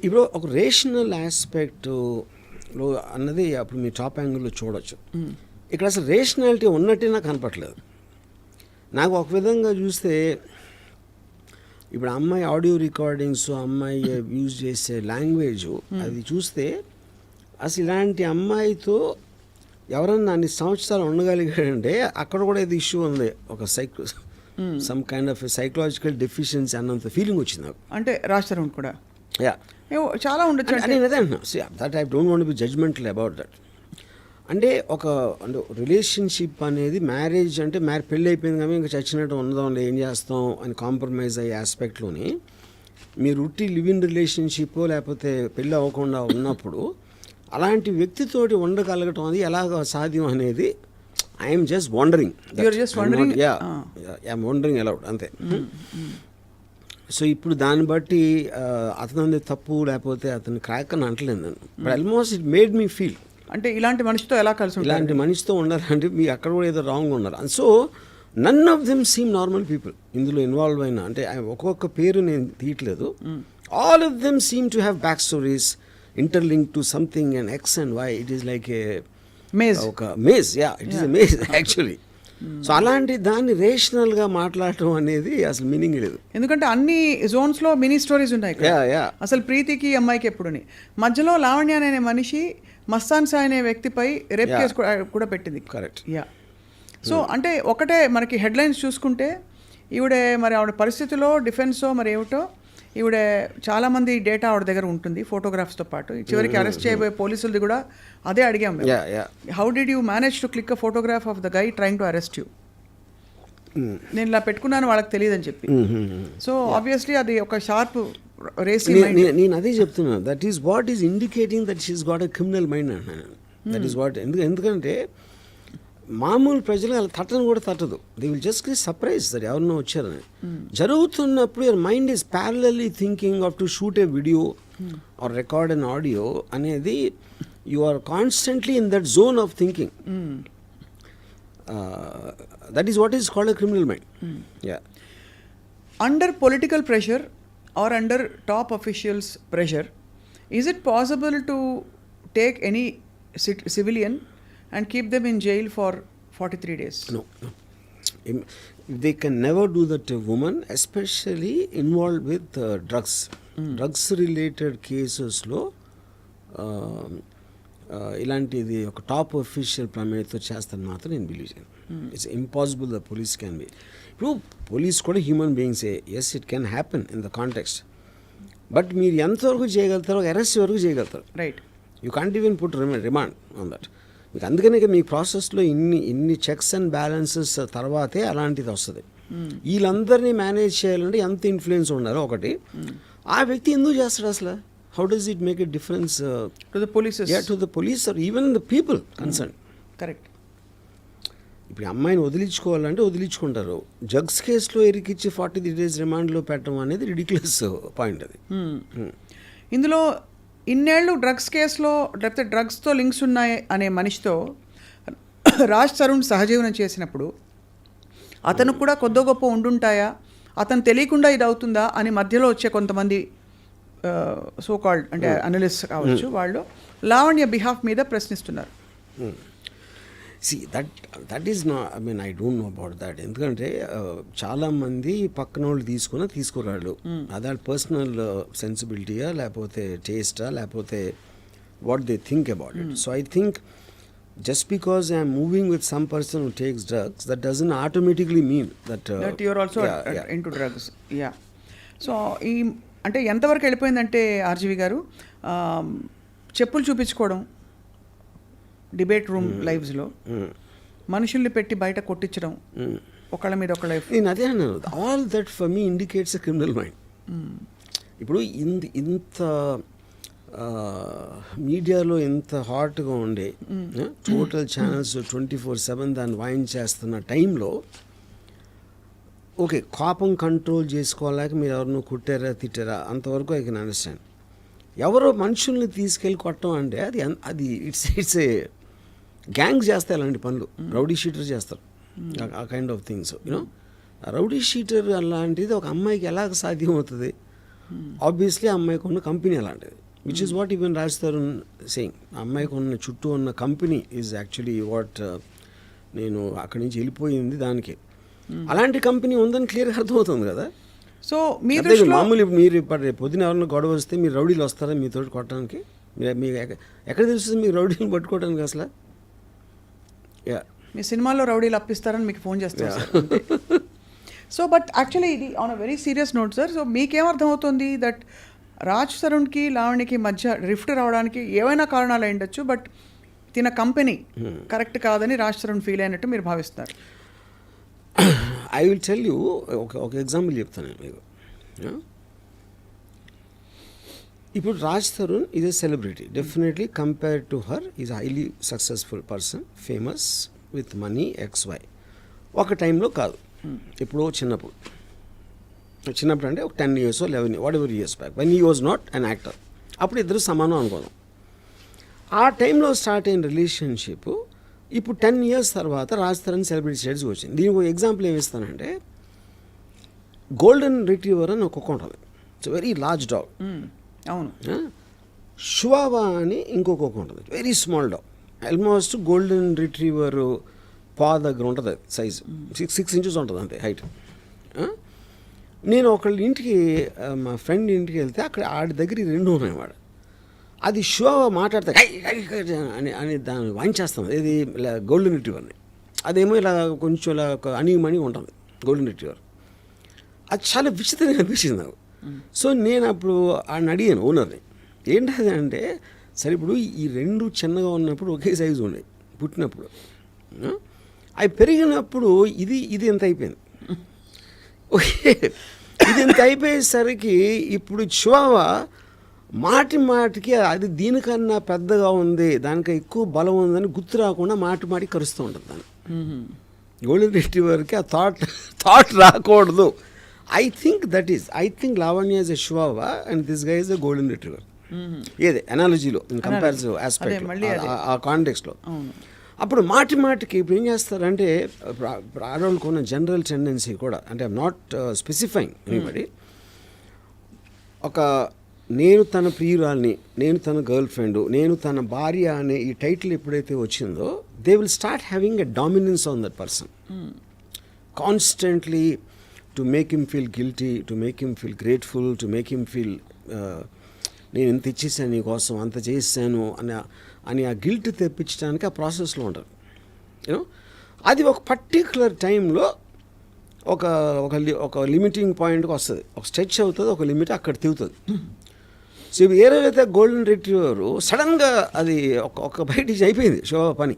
ఇప్పుడు ఒక రేషనల్ ఆస్పెక్ట్లో అన్నది అప్పుడు మీ టాప్ యాంగిల్లో చూడొచ్చు. ఇక్కడ అసలు రేషనాలిటీ ఉన్నట్టే నాకు కనపట్లేదు. నాకు ఒక విధంగా చూస్తే ఇప్పుడు అమ్మాయి ఆడియో రికార్డింగ్స్, అమ్మాయి యూజ్ చేసే లాంగ్వేజ్ అది చూస్తే అసలు ఇలాంటి అమ్మాయితో ఎవరన్నా అన్ని సంవత్సరాలు ఉండగలిగాడంటే అక్కడ కూడా ఇది ఇష్యూ ఉంది, ఒక some kind of psychological deficiency అన్నంత ఫీలింగ్ వచ్చింది నాకు. అంటే రాజ్ తరుణ్ కూడా చాలా ఉండొచ్చు. That I don't want be judgemental about that. అంటే అంటే రిలేషన్షిప్ అనేది మ్యారేజ్ అంటే పెళ్ళి అయిపోయింది కానీ ఇంకా చచ్చినట్టు ఉండదాం ఏం చేస్తాం అని కాంప్రమైజ్ అయ్యే ఆస్పెక్ట్లోని మీరు ఉట్టి లివ్ ఇన్ రిలేషన్షిప్ లేకపోతే పెళ్ళి అవ్వకుండా ఉన్నప్పుడు అలాంటి వ్యక్తితోటి ఉండగలగటం అది ఎలాగ సాధ్యం అనేది I'm just wondering. You're just wondering? I'm wondering allowed అంతే. సో ఇప్పుడు దాన్ని బట్టి అతని తప్పు లేకపోతే అతని క్రాక్ అని అంటలేదు నేను, but almost it made me feel అంటే ఇలాంటి మనిషితో ఎలా కలిసి ఉంటారు? ఇలాంటి మనిషితో ఉండాలంటే మీ అక్కడ కూడా ఏదో రాంగ్ ఉన్నారు. And so none of them seem normal people ఇందులో ఇన్వాల్వ్ అయిన, అంటే ఒక్కొక్క పేరు నేను తీయట్లేదు. All of them seem to have back stories interlink to something and X and Y. It is like a maze, ఒక maze. It is a maze actually. So అలాంటి దాన్ని రేషనల్గా మాట్లాడటం అనేది అసలు మీనింగ్ లేదు. ఎందుకంటే అన్ని జోన్స్లో మినీ స్టోరీస్ ఉన్నాయి ఇక్కడ. అసలు ప్రీతికి అమ్మాయికి ఎప్పుడుని మధ్యలో లావణ్య అనే మనిషి మస్తాన్ సాయ్ అనే వ్యక్తిపై రేప్ కేసు కూడా పెట్టింది. కరెక్ట్. సో అంటే ఒకటే మనకి హెడ్లైన్స్ చూసుకుంటే ఆవిడ పరిస్థితిలో డిఫెన్సో మరి ఏమిటో ఈవిడ చాలామంది డేటా ఆవిడ దగ్గర ఉంటుంది ఫోటోగ్రాఫ్స్తో పాటు. చివరికి అరెస్ట్ చేయబోయే పోలీసులది కూడా అదే అడిగాం. How did you manage to click a photograph of the guy trying to arrest you? నేను ఇలా పెట్టుకున్నాను వాళ్ళకి తెలియదని చెప్పి. సో ఆబ్వియస్లీ అది ఒక షార్ప్ రేస్. నేను అదే చెప్తున్నాను, that is what is indicating that she's got a criminal mind అంటున్నాను. That is what. ఎందుకంటే మామూలు ప్రజలు అలా తట్టను కూడా తట్టదు. They will just get surprise that ఎవరినో వచ్చారని. జరుగుతున్నప్పుడు your mind is parallelly thinking of to shoot a video or record an audio అనేది you are constantly in that zone of thinking. That is what is called a criminal mind. Under political pressure or under top officials' pressure, is it possible to take any civilian and keep them in jail for 43 days? No. They can never do that to a woman, especially involved with drugs. Drugs related cases lo ఇలాంటిది ఒక టాప్ అఫీషియల్ ప్రమేయంతో చేస్తాను మాత్రం నేను బిలీవ్ చేయను. It's impossible the police can be. ఇప్పుడు పోలీస్ కూడా హ్యూమన్ బీయింగ్సే. Yes, it can happen in the context, but మీరు ఎంతవరకు చేయగలుగుతారో అరెస్ట్ వరకు చేయగలుగుతారు. Right. You can't even put remand on that. మీకు అందుకనే మీ ప్రాసెస్లో ఇన్ని చెక్స్ అండ్ బ్యాలెన్సెస్ తర్వాతే అలాంటిది వస్తుంది. వీళ్ళందరినీ మేనేజ్ చేయాలంటే ఎంత ఇన్ఫ్లుయెన్స్ ఉండాలో ఒకటి. ఆ వ్యక్తి ఎందుకు చేస్తాడు అసలు? How does it make a difference to the police? Yeah, to the police or even the people concerned. Correct. ఇప్పుడు అమ్మాయిని వదిలించుకోవాలంటే వదిలించుకుంటారు. డ్రగ్స్ కేసులో ఇరికిచ్చి 43 days రిమాండ్లో పెట్టడం అనేది రిడిక్యులస్ పాయింట్ అది. ఇందులో ఇన్నేళ్ళు డ్రగ్స్ కేసులో లేకపోతే డ్రగ్స్తో లింక్స్ ఉన్నాయి అనే మనిషితో రాజ్ తరుణ్ సహజీవనం చేసినప్పుడు అతను కూడా కొద్దో గొప్ప ఉండుంటాయా, అతను తెలియకుండా ఇది అవుతుందా అని మధ్యలో వచ్చే కొంతమంది సో కాల్డ్ అంటే అనలిస్ట్ కావచ్చు, వాళ్ళు లావణ్య బిహాఫ్ మీద ప్రశ్నిస్తున్నారు. See, that is not, I mean, I don't know about that. ఎందుకంటే చాలామంది పక్కన వాళ్ళు తీసుకురాళ్ళు. అదే పర్సనల్ సెన్సిబిలిటీయా లేకపోతే టేస్టా లేకపోతే what they think about it. So I think just because I am moving with some person who takes drugs, that doesn't automatically mean that you are also into drugs. Yeah. So ఈ అంటే ఎంతవరకు వెళ్ళిపోయిందంటే ఆర్జీవి గారు చెప్పులు చూపించుకోవడం డిబేట్ రూమ్ లైవ్స్లో, మనుషుల్ని పెట్టి బయట కొట్టించడం, ఒకళ్ళ మీద ఒకళ్ళ. నేను అదే అన్నాను, all that for me indicates a criminal mind. ఇప్పుడు ఇంత మీడియాలో ఎంత హాట్గా ఉండే టోటల్ ఛానల్స్ 24/7 దాన్ని వైన్ చేస్తున్న టైంలో ఓకే కోపం కంట్రోల్ చేసుకోలేక మీరు ఎవరినో కుట్టారా తిట్టారా అంతవరకు ఐ కెన్ అండర్స్టాండ్. ఎవరో మనుషుల్ని తీసుకెళ్ళి కొట్టడం అంటే అది ఇట్స్ ఏ గ్యాంగ్స్ చేస్తాయి అలాంటి పనులు. రౌడీ షీటర్ చేస్తారు ఆ kind of things. You know rowdy sheeter అలాంటిది ఒక అమ్మాయికి ఎలాగ సాధ్యం అవుతుంది? ఆబ్వియస్లీ ఆ అమ్మాయికి ఉన్న కంపెనీ అలాంటిది, which is what even Raj Tarun saying. ఆ అమ్మాయికి ఉన్న చుట్టూ ఉన్న కంపెనీ ఈజ్ యాక్చువల్లీ వాట్ నేను అక్కడి నుంచి వెళ్ళిపోయింది దానికి. అలాంటి కంపెనీ ఉందని క్లియర్గా అర్థమవుతుంది కదా. సో మామూలు మీరు పొద్దున ఎవరైనా గొడవ వస్తే మీరు రౌడీలు వస్తారా మీతో కొట్టడానికి? మీకు ఎక్కడ తెలుస్తుంది మీకు రౌడీని పట్టుకోవడానికి అసలు? మీ సినిమాలో రౌడీలు అప్పిస్తారని మీకు ఫోన్ చేస్తారు. సో బట్ యాక్చువల్లీ ఇది on a very serious note sir. So మీకేమర్థం అవుతుంది దట్ రాజ్ తరుణ్కి లావణ్యకి మధ్య రిఫ్ట్ రావడానికి ఏవైనా కారణాలు అయి ఉండొచ్చు, బట్ తిన కంపెనీ కరెక్ట్ కాదని రాజ్ తరుణ్ ఫీల్ అయినట్టు మీరు భావిస్తున్నారు? ఐ విల్ టెల్ యూ ఒక ఎగ్జాంపుల్ చెప్తాను మీకు. ఇప్పుడు Raj Tarun is a celebrity, definitely compared to her is highly successful person, famous, with money XY ఒక టైంలో కాదు, ఎప్పుడో చిన్నప్పుడు అంటే ఒక 10 years 11 what ever years back when he was not an actor, అప్పుడు ఇద్దరు సమానం అనుకోదాం. ఆ టైంలో స్టార్ట్ అయిన రిలేషన్షిప్ ఇప్పుడు 10 years తర్వాత రాజ్ తరుణ్ సెలబ్రిటీ స్టేటస్కి వచ్చింది. దీనికి ఒక ఎగ్జాంపుల్ ఏమి ఇస్తానంటే, గోల్డెన్ రిట్రీవర్ అని ఒక కుక్క ఉంటుంది, ఇట్స్ వెరీ లార్జ్ డాగ్. అవును. షువావా అని ఇంకొక కుక్క ఉంటుంది, very small dog, almost golden retriever పా దగ్గర ఉంటుంది సైజు, 6 inches ఉంటుంది అంతే హైట్. నేను ఒకళ్ళ ఇంటికి మా ఫ్రెండ్ ఇంటికి వెళ్తే అక్కడ ఆడి దగ్గర ఈ రెండు ఉన్నాయి. వాడు అది షువావా మాట్లాడితే అని దాన్ని వాయించేస్తాం, ఇది గోల్డెన్ రిట్రీవర్ని. అదేమో ఇలా కొంచెం ఇలా అణిగిమణి ఉంటుంది గోల్డెన్ రిట్రీవర్. అది చాలా విచిత్రంగా అనిపించింది నాకు. సో నేను అప్పుడు ఆయన అడిగాను ఓనర్ని, ఏంటది అంటే, సరే ఇప్పుడు ఈ రెండు చిన్నగా ఉన్నప్పుడు ఒకే సైజు ఉండేవి పుట్టినప్పుడు, అవి పెరిగినప్పుడు ఇది ఎంత అయిపోయింది, ఓకే ఇది ఎంత అయిపోయేసరికి ఇప్పుడు చివావా మాటికి అది దీనికన్నా పెద్దగా ఉంది, దానికి ఎక్కువ బలం ఉందని గుర్తు రాకుండా మాటికి కరుస్తూ ఉంటుంది దాన్ని. గోల్డెన్ రిట్రీవర్కి ఆ థాట్ రాకూడదు. I think Lavanya is a Chihuahua and this guy is a golden retriever. ఏదే అనాలజీలో ఇన్ కంపారిటివ్ ఆస్పెక్ట్ ఆ కాంటెక్స్లో. అప్పుడు మాటికి ఇప్పుడు ఏం చేస్తారంటే, ఆడవాళ్ళకు ఉన్న జనరల్ టెండెన్సీ కూడా, అంటే ఐఎమ్ నాట్ స్పెసిఫైయింగ్ ఎనీబడి, ఒక నేను తన ప్రియురాల్ని, నేను తన గర్ల్ ఫ్రెండ్, నేను తన భార్య అనే ఈ టైటిల్ ఎప్పుడైతే వచ్చిందో, they will start having a dominance on that person constantly, to make him feel guilty, to make him feel grateful, to make him feel నేను ఇంత ఇచ్చేసాను నీకోసం, అంత చేసాను అని ఆ గిల్ట్ తెప్పించడానికి ఆ ప్రాసెస్లో ఉంటారు. యూనో అది ఒక పర్టిక్యులర్ టైంలో ఒక లిమిటింగ్ పాయింట్కి వస్తుంది, ఒక స్ట్రెచ్ అవుతుంది, ఒక లిమిట్ అక్కడ తిరుగుతుంది. సో ఇప్పుడు ఏ రోజైతే గోల్డెన్ రిట్రీవర్ సడన్గా అది ఒక బయటికి అయిపోయింది షో పని.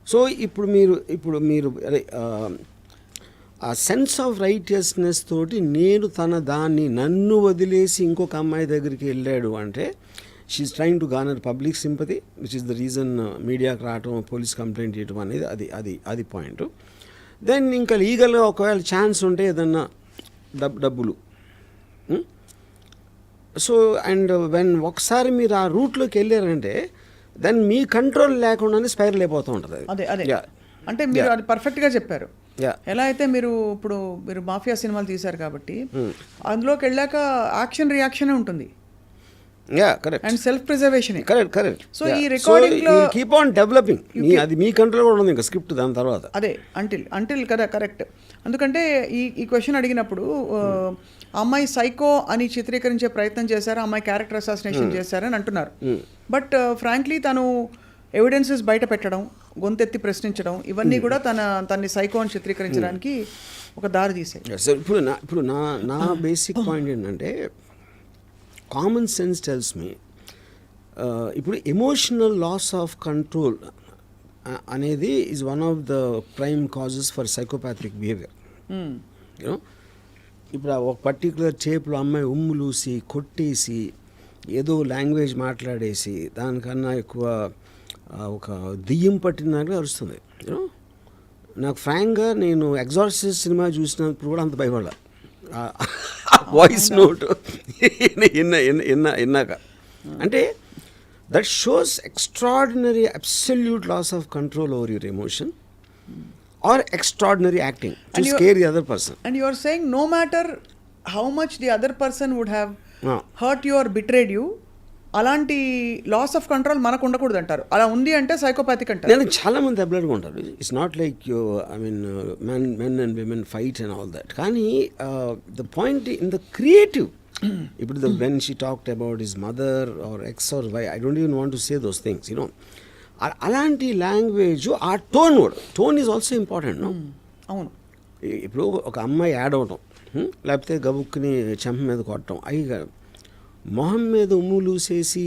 సో ఇప్పుడు మీరు అదే ఆ సెన్స్ ఆఫ్ రైటియస్నెస్ తోటి నన్ను వదిలేసి ఇంకొక అమ్మాయి దగ్గరికి వెళ్ళాడు అంటే, she's trying to garner public sympathy, which is the reason మీడియాకి రావటం, పోలీస్ కంప్లైంట్ చేయటం అనేది అది పాయింట్. దెన్ ఇంకా లీగల్గా ఒకవేళ ఛాన్స్ ఉంటే ఏదన్నా డబ్బులు. సో అండ్ ఒకసారి మీరు ఆ రూట్లోకి వెళ్ళారంటే దెన్ మీ కంట్రోల్ లేకుండానే స్పైరల్ అయిపోతూ ఉంటుంది. అదే అంటే మీరు అది పర్ఫెక్ట్గా చెప్పారు. ఎలా అయితే మీరు మాఫియా సినిమాలు తీశారు కాబట్టి అందులోకి వెళ్ళాక యాక్షన్ రియాక్షన్ ఉంటుంది. And self preservation. Correct. So ఈ రికార్డింగ్ లో కీప్ ఆన్ డెవలపింగ్, అది మీ కంట్రోల్ కూడా ఉంది ఇంకా స్క్రిప్ట్ దాని తర్వాత. అదే అంటిల్ కదా, కరెక్ట్. ఎందుకంటే ఈ క్వశ్చన్ అడిగినప్పుడు అమ్మాయి సైకో అని చిత్రీకరించే ప్రయత్నం చేశారు, అమ్మాయి క్యారెక్టర్ అసాసినేషన్ చేశారని అంటున్నారు. బట్ ఫ్రాంక్లీ తను ఎవిడెన్సెస్ బయట పెట్టడం, గొంతెత్తి ప్రశ్నించడం, ఇవన్నీ కూడా తన్ని సైకో అని చిత్రీకరించడానికి ఒక దారి తీసాయి. ఇప్పుడు నా బేసిక్ పాయింట్ ఏంటంటే, కామన్ సెన్స్ టెల్స్ మీ, ఇప్పుడు ఎమోషనల్ లాస్ ఆఫ్ కంట్రోల్ అనేది is one of the prime causes for psychopathic behaviour. You know ఇప్పుడు ఒక పర్టికులర్ టేప్లో అమ్మాయి ఉమ్ములూసి కొట్టేసి ఏదో లాంగ్వేజ్ మాట్లాడేసి దానికన్నా ఎక్కువ ఒక దెయ్యం పట్టినట్టుగా అరుస్తుంది. యూనో నాకు ఫ్రాంక్గా నేను ఎగ్జార్సిస్ట్ సినిమా చూసినప్పుడు కూడా అంత భయపడ్డా, వాయిస్ నోట్ విన్నాక. అంటే that shows extraordinary absolute loss of control over your emotion or extraordinary acting to scare the other person. And you are saying no matter how much the other person would have hurt you or betrayed you, అలాంటి లాస్ ఆఫ్ కంట్రోల్ మనకు ఉండకూడదు అంటారు. అలా ఉంది అంటే సైకోపాథిక్ అంటారు. నేను చాలా మంది అబ్లర్గా ఉంటారు. It's not like men and women fight and all that. కానీ the point in the creative, ఇప్పుడు when she talked about his mother or X or Y, I don't even want to say those things. You know అలాంటి లాంగ్వేజ్, ఆ tone is also important. No అవును. ఇప్పుడు ఒక అమ్మాయి యాడ్ అవటం, లేకపోతే గబుక్కుని చెంప మీద కొట్టడం, అవి మొహం మీద ఉమ్ములూసేసి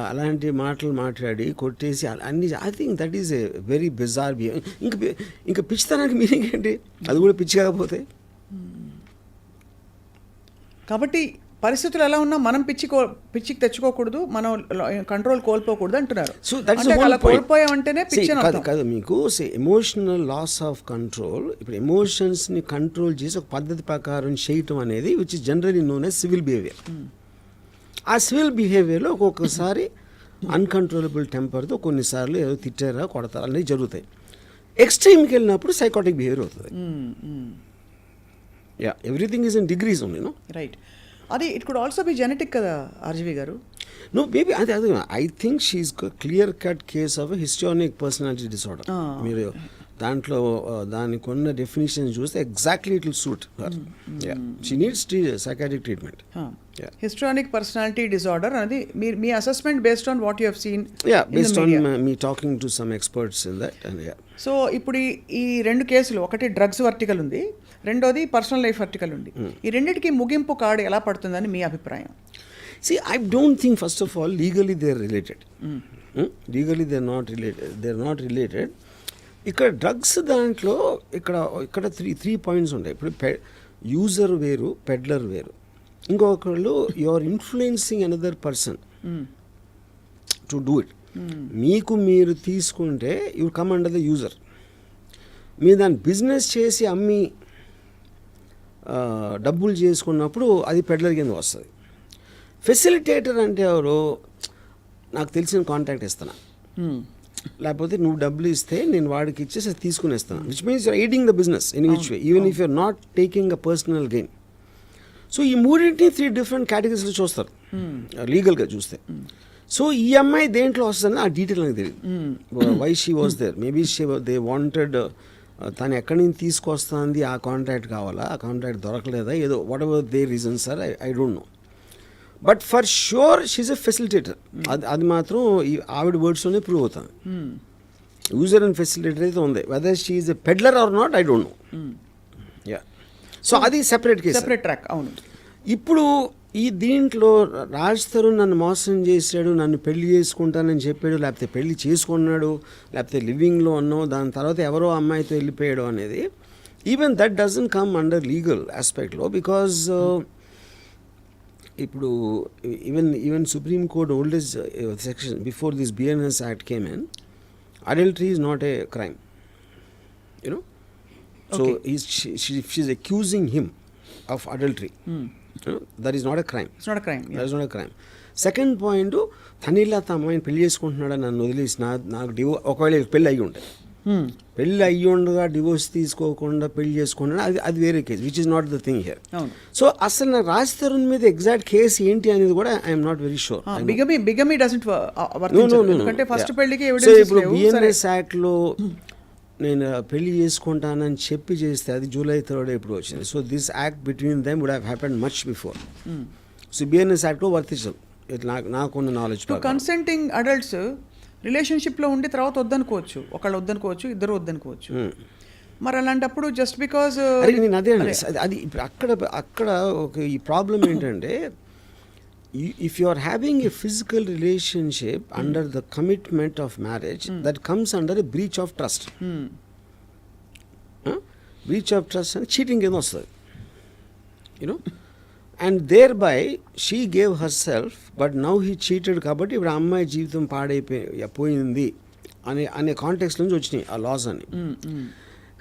అలాంటి మాటలు మాట్లాడి కొట్టేసి అన్ని, I think that is a very bizarre behaviour. ఇంకా పిచ్చితనానికి మీనింగ్ ఏంటి? అది కూడా పిచ్చి కాకపోతే. కాబట్టి పరిస్థితులు ఎలా ఉన్నా మనం పిచ్చికి తెచ్చుకోకూడదు, మనం కంట్రోల్ కోల్పోకూడదు అంటున్నారు. సో దట్స్ అంటే అలా కోల్పోయామంటేనే పిచ్చి అని అర్థం. కాదు మీకు ఎమోషనల్ లాస్ ఆఫ్ కంట్రోల్. ఇప్పుడు ఎమోషన్స్ని కంట్రోల్ చేసి ఒక పద్ధతి ప్రకారం చేయటం అనేది which is generally known as civil behaviour. ఆ సివిల్ బిహేవియర్లో ఒక్కొక్కసారి అన్కంట్రోలబుల్ టెంపర్తో కొన్నిసార్లు ఏదో తిట్టారా కొడతారా అనేవి జరుగుతాయి. ఎక్స్ట్రీమ్కి వెళ్ళినప్పుడు సైకాటిక్ బిహేవియర్ అవుతుంది. Yeah, everything is in degrees only. No right. అది it could also be genetic కదా ఆర్జీవి గారు? నో బేబీ అదే I think she is clear cut case of histrionic personality disorder. మీరు దాంట్లో దానికి ఉన్న డెఫినేషన్ చూస్తే exactly it will suit. She needs psychiatric treatment. Histrionic personality disorder అనేది మీ assessment based on what you have seen? Yeah, based on మీ talking to some experts in that. And yeah, so ఇప్పుడు ఈ రెండు కేసులు, ఒకటి డ్రగ్స్ వర్టికల్ ఉంది, రెండోది పర్సనల్ లైఫ్ వర్టికల్ ఉంది. ఈ రెండింటికి ముగింపు కార్డు ఎలా పడుతుందని మీ అభిప్రాయం? See, I don't think, first of all, legally they are related. Legally they are not related. They are not related. ఇక్కడ డ్రగ్స్ దాంట్లో ఇక్కడ త్రీ పాయింట్స్ ఉంటాయి. ఇప్పుడు యూజర్ వేరు, పెడ్లర్ వేరు. ఇంకొకళ్ళు you are influencing another person to do it. మీకు మీరు తీసుకుంటే you come under the user. మీరు దాన్ని బిజినెస్ చేసి అమ్మి డబ్బులు చేసుకున్నప్పుడు అది పెడ్లర్ కింద వస్తుంది. ఫెసిలిటేటర్ అంటే ఎవరు? నాకు తెలిసిన కాంటాక్ట్ ఇస్తాను, లేకపోతే నువ్వు డబ్బులు ఇస్తే నేను వాడికి ఇచ్చేసి తీసుకునేస్తాను, which means you're aiding the business in which way, even if you're not taking a personal gain. So ఈ మూడింటిని 3 డిఫరెంట్ కేటగిరీస్లో చూస్తారు లీగల్గా చూస్తే. సో ఈ అమ్మాయి దేంట్లో వస్తుందని ఆ డీటెయిల్ నాకు తెలియదు. Why she was there, maybe they wanted, తను ఎక్కడి నుంచి తీసుకొస్తుంది, ఆ కాంట్రాక్ట్ కావాలా, ఆ కాంట్రాక్ట్ దొరకలేదా, ఏదో whatever the reasons sir, I don't know. But for sure she's a facilitator. అది మాత్రం ఈ ఆవిడ వర్డ్స్లోనే ప్రూవ్ అవుతుంది. యూజర్ అండ్ ఫెసిలిటేటర్ అయితే ఉంది. Whether she is a peddler or not I don't know. Yeah, so అది సెపరేట్ కేసు, సెపరేట్ ట్రాక్. అవును. ఇప్పుడు ఈ దీంట్లో రాజ్ తరుణ్ నన్ను మోసం చేశాడు, నన్ను పెళ్లి చేసుకుంటానని చెప్పాడు, లేకపోతే పెళ్లి చేసుకున్నాడు, లేకపోతే లివింగ్లో ఉన్నావు, దాని తర్వాత ఎవరో అమ్మాయితో వెళ్ళిపోయాడు అనేది, even that doesn't come under legal ఆస్పెక్ట్లో. బికాజ్ ఇప్పుడు even supreme court oldest section before this BNS act came in, adultery is not a crime, you know. So she is accusing him of adultery. That is not a crime. It's not a crime. That is not a crime. Second point, తనిలా అమ్మాయిని పెళ్లి చేసుకుంటున్నాడని నన్ను వదిలేసి నాకు ఒకవేళ పెళ్ళి అయ్యి ఉంటుంది, పెళ్ళి అయ్యి ఉండగా డివోర్స్ తీసుకోకుండా పెళ్లి చేసుకున్నాడు, అది వేరే case, which is not the thing here. So అసలు నాకు రాజ్ తరుణ్ మీద ఎగ్జాక్ట్ కేసు ఏంటి అనేది కూడా I'm not very sure. Bigamy doesn't వర్తించదు, ఎందుకంటే ఫస్ట్ పెళ్లికి సో ఇప్పుడు బిఎన్ఎస్ యాక్ట్లో నేను పెళ్లి చేసుకుంటానని చెప్పి చేస్తే అది July 3rd ఎప్పుడు వచ్చింది. So this act between them would have happened much before. So BNS యాక్ట్లో వర్తించదు నాకున్న నాలెడ్జ్. కన్సెంటింగ్ అడల్ట్స్ రిలేషన్షిప్లో ఉండి తర్వాత వద్దనుకోవచ్చు, ఒకళ్ళు వద్దనుకోవచ్చు, ఇద్దరు వద్దనుకోవచ్చు. మరి అలాంటప్పుడు జస్ట్ బికాజ్ నేను అదే అండి, అది ఇప్పుడు అక్కడ ఒక ఈ ప్రాబ్లం ఏంటంటే, if you are having a physical relationship under the commitment of marriage, that comes under a breach of trust. Breach of trust and cheating కింద వస్తుంది, you know. And thereby she gave herself, but now he cheated కాబట్టి ఇప్పుడు ఆ అమ్మాయి జీవితం పాడైపోయింది అనే కాంటెక్స్ట్ నుంచి వచ్చినాయి ఆ లాస్ అని.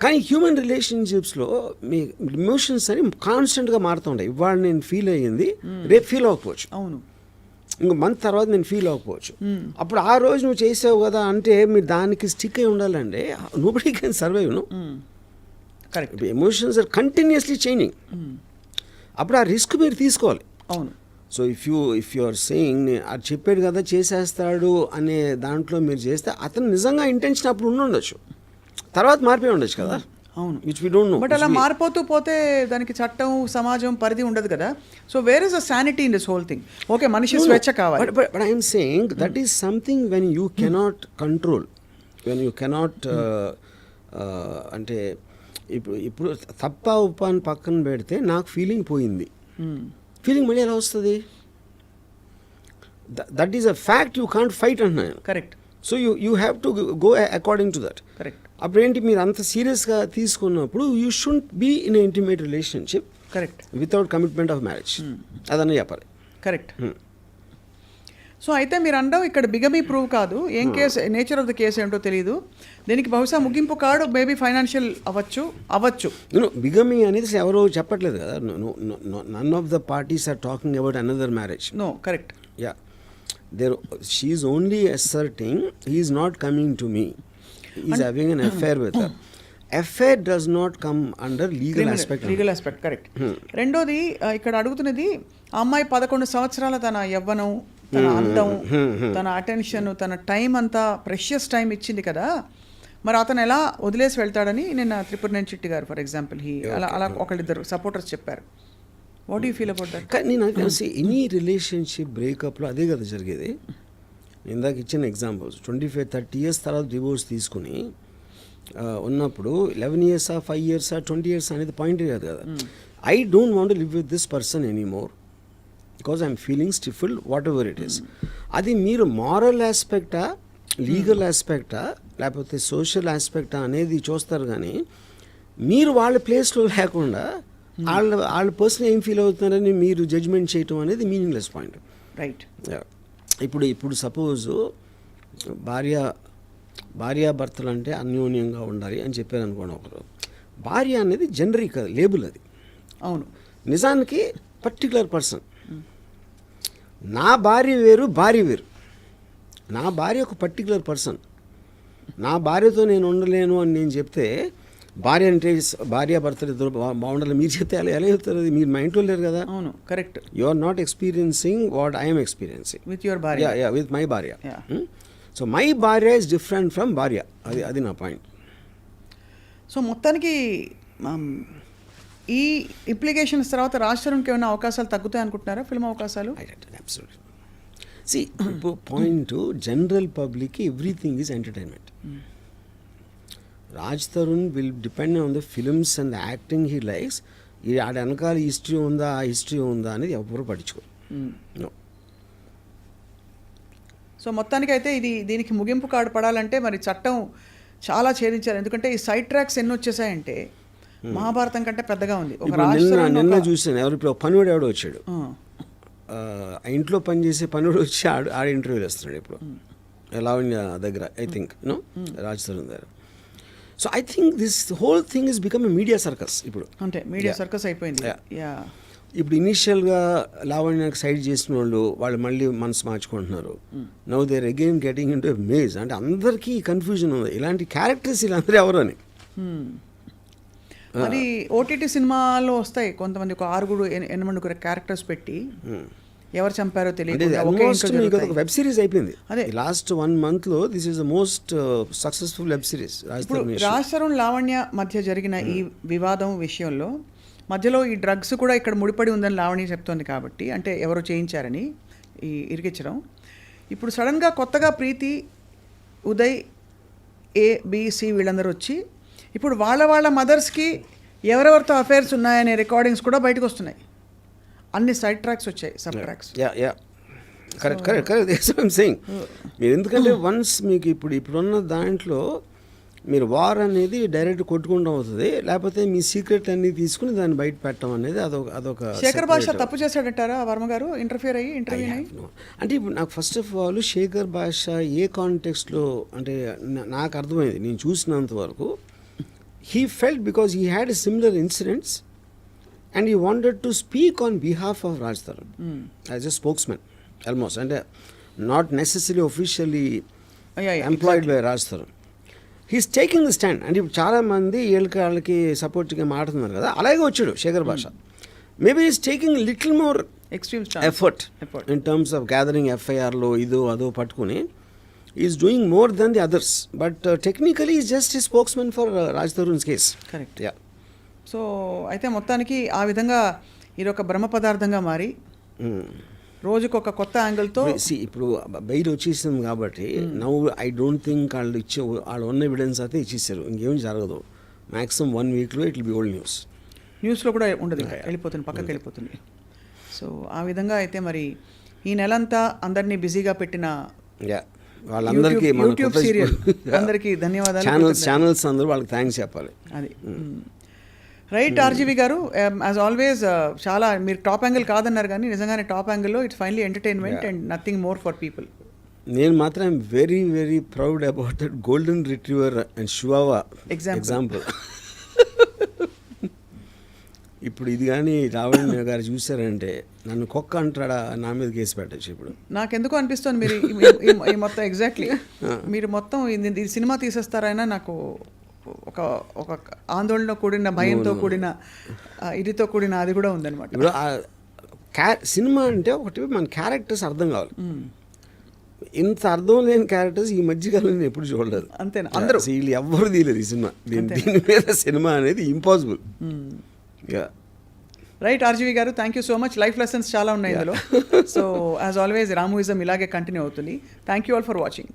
కానీ హ్యూమన్ రిలేషన్షిప్స్లో మీ ఎమోషన్స్ అని కాన్స్టెంట్గా మారుతూ ఉంటాయి. ఇవాళ నేను ఫీల్ అయ్యింది, రేపు ఫీల్ అవ్వకపోవచ్చు, అవును, ఇంకో మంత్ తర్వాత నేను ఫీల్ అవ్వకపోవచ్చు. అప్పుడు ఆ రోజు నువ్వు చేసావు కదా అంటే మీరు దానికి స్టిక్ అయి ఉండాలంటే nobody can survive. No, correct. Emotions are continuously changing. అప్పుడు ఆ రిస్క్ మీరు తీసుకోవాలి. అవును. So if you are saying అది చెప్పాడు కదా చేసేస్తాడు అనే దాంట్లో మీరు చేస్తే అతను నిజంగా ఇంటెన్షన్ అప్పుడు ఉండొచ్చు, తర్వాత మారిపోయి ఉండొచ్చు కదా. అవును, which we don't know. But అలా మారిపోతూ పోతే దానికి చట్టం, సమాజం పరిధి ఉండదు కదా. So where is the sanity in this whole thing? Okay, మనిషి స్వేచ్ఛ కావాలి, but I'm saying that is something when you cannot control, when you cannot అంటే ఇప్పుడు తప్ప ఉప్ప అని పక్కన పెడితే నాకు ఫీలింగ్ పోయింది, ఫీలింగ్ మళ్ళీ ఎలా వస్తుంది? That is a fact, you can't fight అంటున్నాను. Correct. So you have to go according to that. Correct. అప్పుడు ఏంటి, మీరు అంత సీరియస్గా తీసుకున్నప్పుడు you should be in intimate relationship correct without commitment of marriage అదన్నీ చెప్పాలి. కరెక్ట్. సో అయితే మీరు అనడం ఇక్కడ బిగమీ ప్రూవ్ కాదు, ఏం case nature of the case ఏంటో తెలియదు, దీనికి బహుశా ముగింపు కాడు మేబీ ఫైనాన్షియల్ అవ్వచ్చు. బిగమీ అనేది ఎవరో చెప్పట్లేదు కదా, none of the parties are talking about another marriage. No correct. Yeah, she is only asserting he is not coming to me, he is having an affair with her. Affair does not come under legal aspect. Correct. రెండోది ఇక్కడ అడుగుతున్నది, ఆ అమ్మాయి 11 సంవత్సరాల తన యవ్వనం, తన అందం, తన అటెన్షన్, తన టైం అంతా ప్రెషియస్ టైం ఇచ్చింది కదా, మరి అతను ఎలా వదిలేసి వెళ్తాడని నిన్న త్రిపురనేని చిట్టి గారు ఫర్ ఎగ్జాంపుల్ అలా ఒకళ్ళిద్దరు సపోర్టర్స్ చెప్పారు. What you feel about that? కానీ నాకు తెలిసి ఎనీ రిలేషన్షిప్ బ్రేకప్లో అదే కదా జరిగేది. ఇందాక ఇచ్చిన ఎగ్జాంపుల్స్ 25-30 years తర్వాత డివోర్స్ తీసుకుని ఉన్నప్పుడు 11 years 5 years 20 years అనేది పాయింట్ కాదు కదా. I don't want live with this person anymore because I'm feeling stifled whatever it is. అది మీరు మారల్ ఆస్పెక్టా, లీగల్ ఆస్పెక్టా, లేకపోతే సోషల్ ఆస్పెక్టా అనేది చూస్తారు, కానీ మీరు వాళ్ళ ప్లేస్లో లేకుండా వాళ్ళ పర్సన్ ఏం ఫీల్ అవుతున్నారని మీరు జడ్జ్మెంట్ చేయటం అనేది మీనింగ్లెస్ పాయింట్. రైట్. ఇప్పుడు సపోజ్ భార్యాభర్తలు అంటే అన్యోన్యంగా ఉండాలి అని చెప్పారు అనుకోండి ఒకరు. భార్య అనేది జనరిక్ కదా, లేబుల్ అది. అవును. నిజానికి పర్టికులర్ పర్సన్. నా భార్య వేరు, భార్య వేరు. నా భార్య ఒక పర్టికులర్ పర్సన్. నా భార్యతో నేను ఉండలేను అని నేను చెప్తే, భార్య అంటే భార్యాభర్తలు ఇద్దరు బాగుండాలి మీరు చెప్తే ఎలా చెప్తారు? అది మీరు మైండ్లో లేరు కదా. అవును, correct. You are not experiencing what I'm experiencing with your bharya. With my bharya. So my bharya is different from bharya. అది నా పాయింట్. సో మొత్తానికి ఈ ఇంప్లికేషన్స్ తర్వాత రాజ్ తరుణ్కి ఏమైనా అవకాశాలు తగ్గుతాయి అనుకుంటున్నారా, ఫిల్మ్ అవకాశాలు? అబ్సల్యూట్లీ. సి ఇప్పుడు పాయింట్, జనరల్ పబ్లిక్కి everything is entertainment. Raj Tarun will depend on the films and the acting he likes. ఆడ వెనకాల హిస్టరీ ఉందా, ఆ హిస్టరీ ఉందా అనేది ఎవరు పట్టించుకోరు. సో మొత్తానికి అయితే దీనికి ముగింపు కార్డు పడాలంటే మరి చట్టం చాలా ఛేదించారు. ఎందుకంటే ఈ సైడ్ ట్రాక్స్ ఎన్ని వచ్చేసాయంటే మహాభారతం కంటే పెద్దగా ఉంది. నిన్న చూసాను, ఇప్పుడు పనివాడు ఎవడో వచ్చాడు, ఆ ఇంట్లో పనిచేసే పనివాడు వచ్చి ఆడ ఇంటర్వ్యూలు వేస్తున్నాడు ఇప్పుడు లావణ్య దగ్గర, ఐ థింక్ రాజ్ తరుణ్ దగ్గర. So I think this whole thing is become a media circus. ఇప్పుడు అంటే మీడియా సర్కస్ అయిపోయింది. ఇప్పుడు ఇనీషియల్గా లావణ్యకు సైడ్ చేసిన వాళ్ళు మళ్ళీ మనసు మార్చుకుంటున్నారు. Now they're again getting into maze. అంటే అందరికీ కన్ఫ్యూజన్ ఉంది, ఇలాంటి క్యారెక్టర్స్ వీళ్ళందరూ ఎవరు అని. మరి ఓటీటీ సినిమాలో వస్తాయి కొంతమంది, ఒక 6-8 క్యారెక్టర్స్ పెట్టి ఎవరు చంపారో తెలియదు. వెబ్ సిరీస్ అయిపోయింది. అదే last 1 month this is the most successful web series. Raj Tarun Lavanya మధ్య జరిగిన ఈ వివాదం విషయంలో మధ్యలో ఈ డ్రగ్స్ కూడా ఇక్కడ ముడిపడి ఉందని లావణ్య చెప్తోంది కాబట్టి, అంటే ఎవరో చేయించారని ఈ ఇరికించడం. ఇప్పుడు సడన్గా కొత్తగా ప్రీతి, ఉదయ్, ABC వీళ్ళందరూ వచ్చి ఇప్పుడు వాళ్ళ మదర్స్కి ఎవరెవరితో అఫైర్స్ ఉన్నాయనే రికార్డింగ్స్ కూడా బయటకు వస్తున్నాయి. అన్ని సైడ్ ట్రాక్స్ వచ్చాయి, సబ్ ట్రాక్స్. Correct saying. మీరు ఎందుకంటే వన్స్ మీకు ఇప్పుడున్న దాంట్లో మీరు వార్ అనేది డైరెక్ట్ కొట్టుకుంటూ అవుతుంది, లేకపోతే మీ సీక్రెట్ అన్ని తీసుకుని దాన్ని బయట పెట్టడం అనేది అదొక. శేఖర్ భాష తప్పు చేశాడంటారా వర్మ గారు ఇంటర్వ్యూ అయ్యి? అంటే ఇప్పుడు నాకు ఫస్ట్ ఆఫ్ ఆల్ శేఖర్ భాష ఏ కాంటెక్స్ట్లో అంటే నాకు అర్థమైంది, నేను చూసినంత వరకు he felt because he had a similar incidents and he wanted to speak on behalf of Raj Tarun as a spokesman almost, and not necessarily officially employed by Raj Tarun. He's taking the stand. And ఇప్పుడు చాలా మంది వీళ్ళకి సపోర్ట్గా మాట్లాడుతున్నారు కదా, అలాగే వచ్చాడు శేఖర్ భాష. Maybe is taking little more extreme effort in terms of gathering ఎఫ్ఐఆర్లో అదో పట్టుకుని is doing more than the others, but technically is just a spokesman for Raj Tarun's case. Correct. Yeah. So అయితే మొత్తానికి ఆ విధంగా ఇది ఒక బ్రహ్మ పదార్థంగా మారి రోజుకు ఒక కొత్త యాంగిల్తో ఇప్పుడు బయట వచ్చేసింది కాబట్టి నౌ ఐ డోంట్ థింక్ వాళ్ళు ఉన్న ఎవిడెన్స్ అయితే ఇచ్చేసారు, ఇంకేం జరగదు. మ్యాక్సిమం 1 weekలో ఇట్ విల్ బి ఓల్డ్ న్యూస్లో కూడా ఉండదు, ఇంకా వెళ్ళిపోతుంది, పక్కకి వెళ్ళిపోతుంది. సో ఆ విధంగా అయితే మరి ఈ నెలంతా అందరినీ బిజీగా పెట్టిన వాళ్ళందరికీ యూట్యూబ్ సీరియల్ అందరికీ ధన్యవాదాలు. ఛానల్స్ అందరూ వాళ్ళకి థ్యాంక్స్ చెప్పాలి. అది రైట్ ఆర్జీవి గారు, యాజ్ ఆల్వేస్ చాలా మీరు టాప్ యాంగిల్ కాదన్నారు కానీ నిజంగానే టాప్ యాంగిల్లో it's finally entertainment and nothing more for people. నేను మాత్రం very very proud about that golden retriever and chihuahua example. ఇప్పుడు ఇది కానీ రావణ్ గారు చూసారంటే నన్ను కుక్క అంటాడా, నా మీద కేసు పెట్టచ్చు. ఇప్పుడు నాకెందుకు అనిపిస్తుంది మీరు ఈ మొత్తం ఎగ్జాక్ట్లీ మీరు మొత్తం ఇది సినిమా తీసేస్తారైనా నాకు ఒక ఒక ఆందోళన కూడిన భయంతో కూడిన ఇదితో కూడిన అది కూడా ఉందన్నమాట. ఇప్పుడు సినిమా అంటే ఒకటి మన క్యారెక్టర్స్ అర్థం కావాలి. ఇంత అర్థం లేని క్యారెక్టర్స్ ఈ మధ్యకాలంలో నేను ఎప్పుడు చూడలేదు. అంతేనా? అందరూ వీళ్ళు ఎవ్వరు తీయలేదు ఈ సినిమా. దీని మీద సినిమా అనేది ఇంపాసిబుల్. రైట్ ఆర్జీవి గారు, thank you so much. Life lessons చాలా ఉన్నాయి ఇందులో. సో యాజ్ ఆల్వేస్ రామూయిజం ఇలాగే కంటిన్యూ అవుతుంది. Thank you all for watching.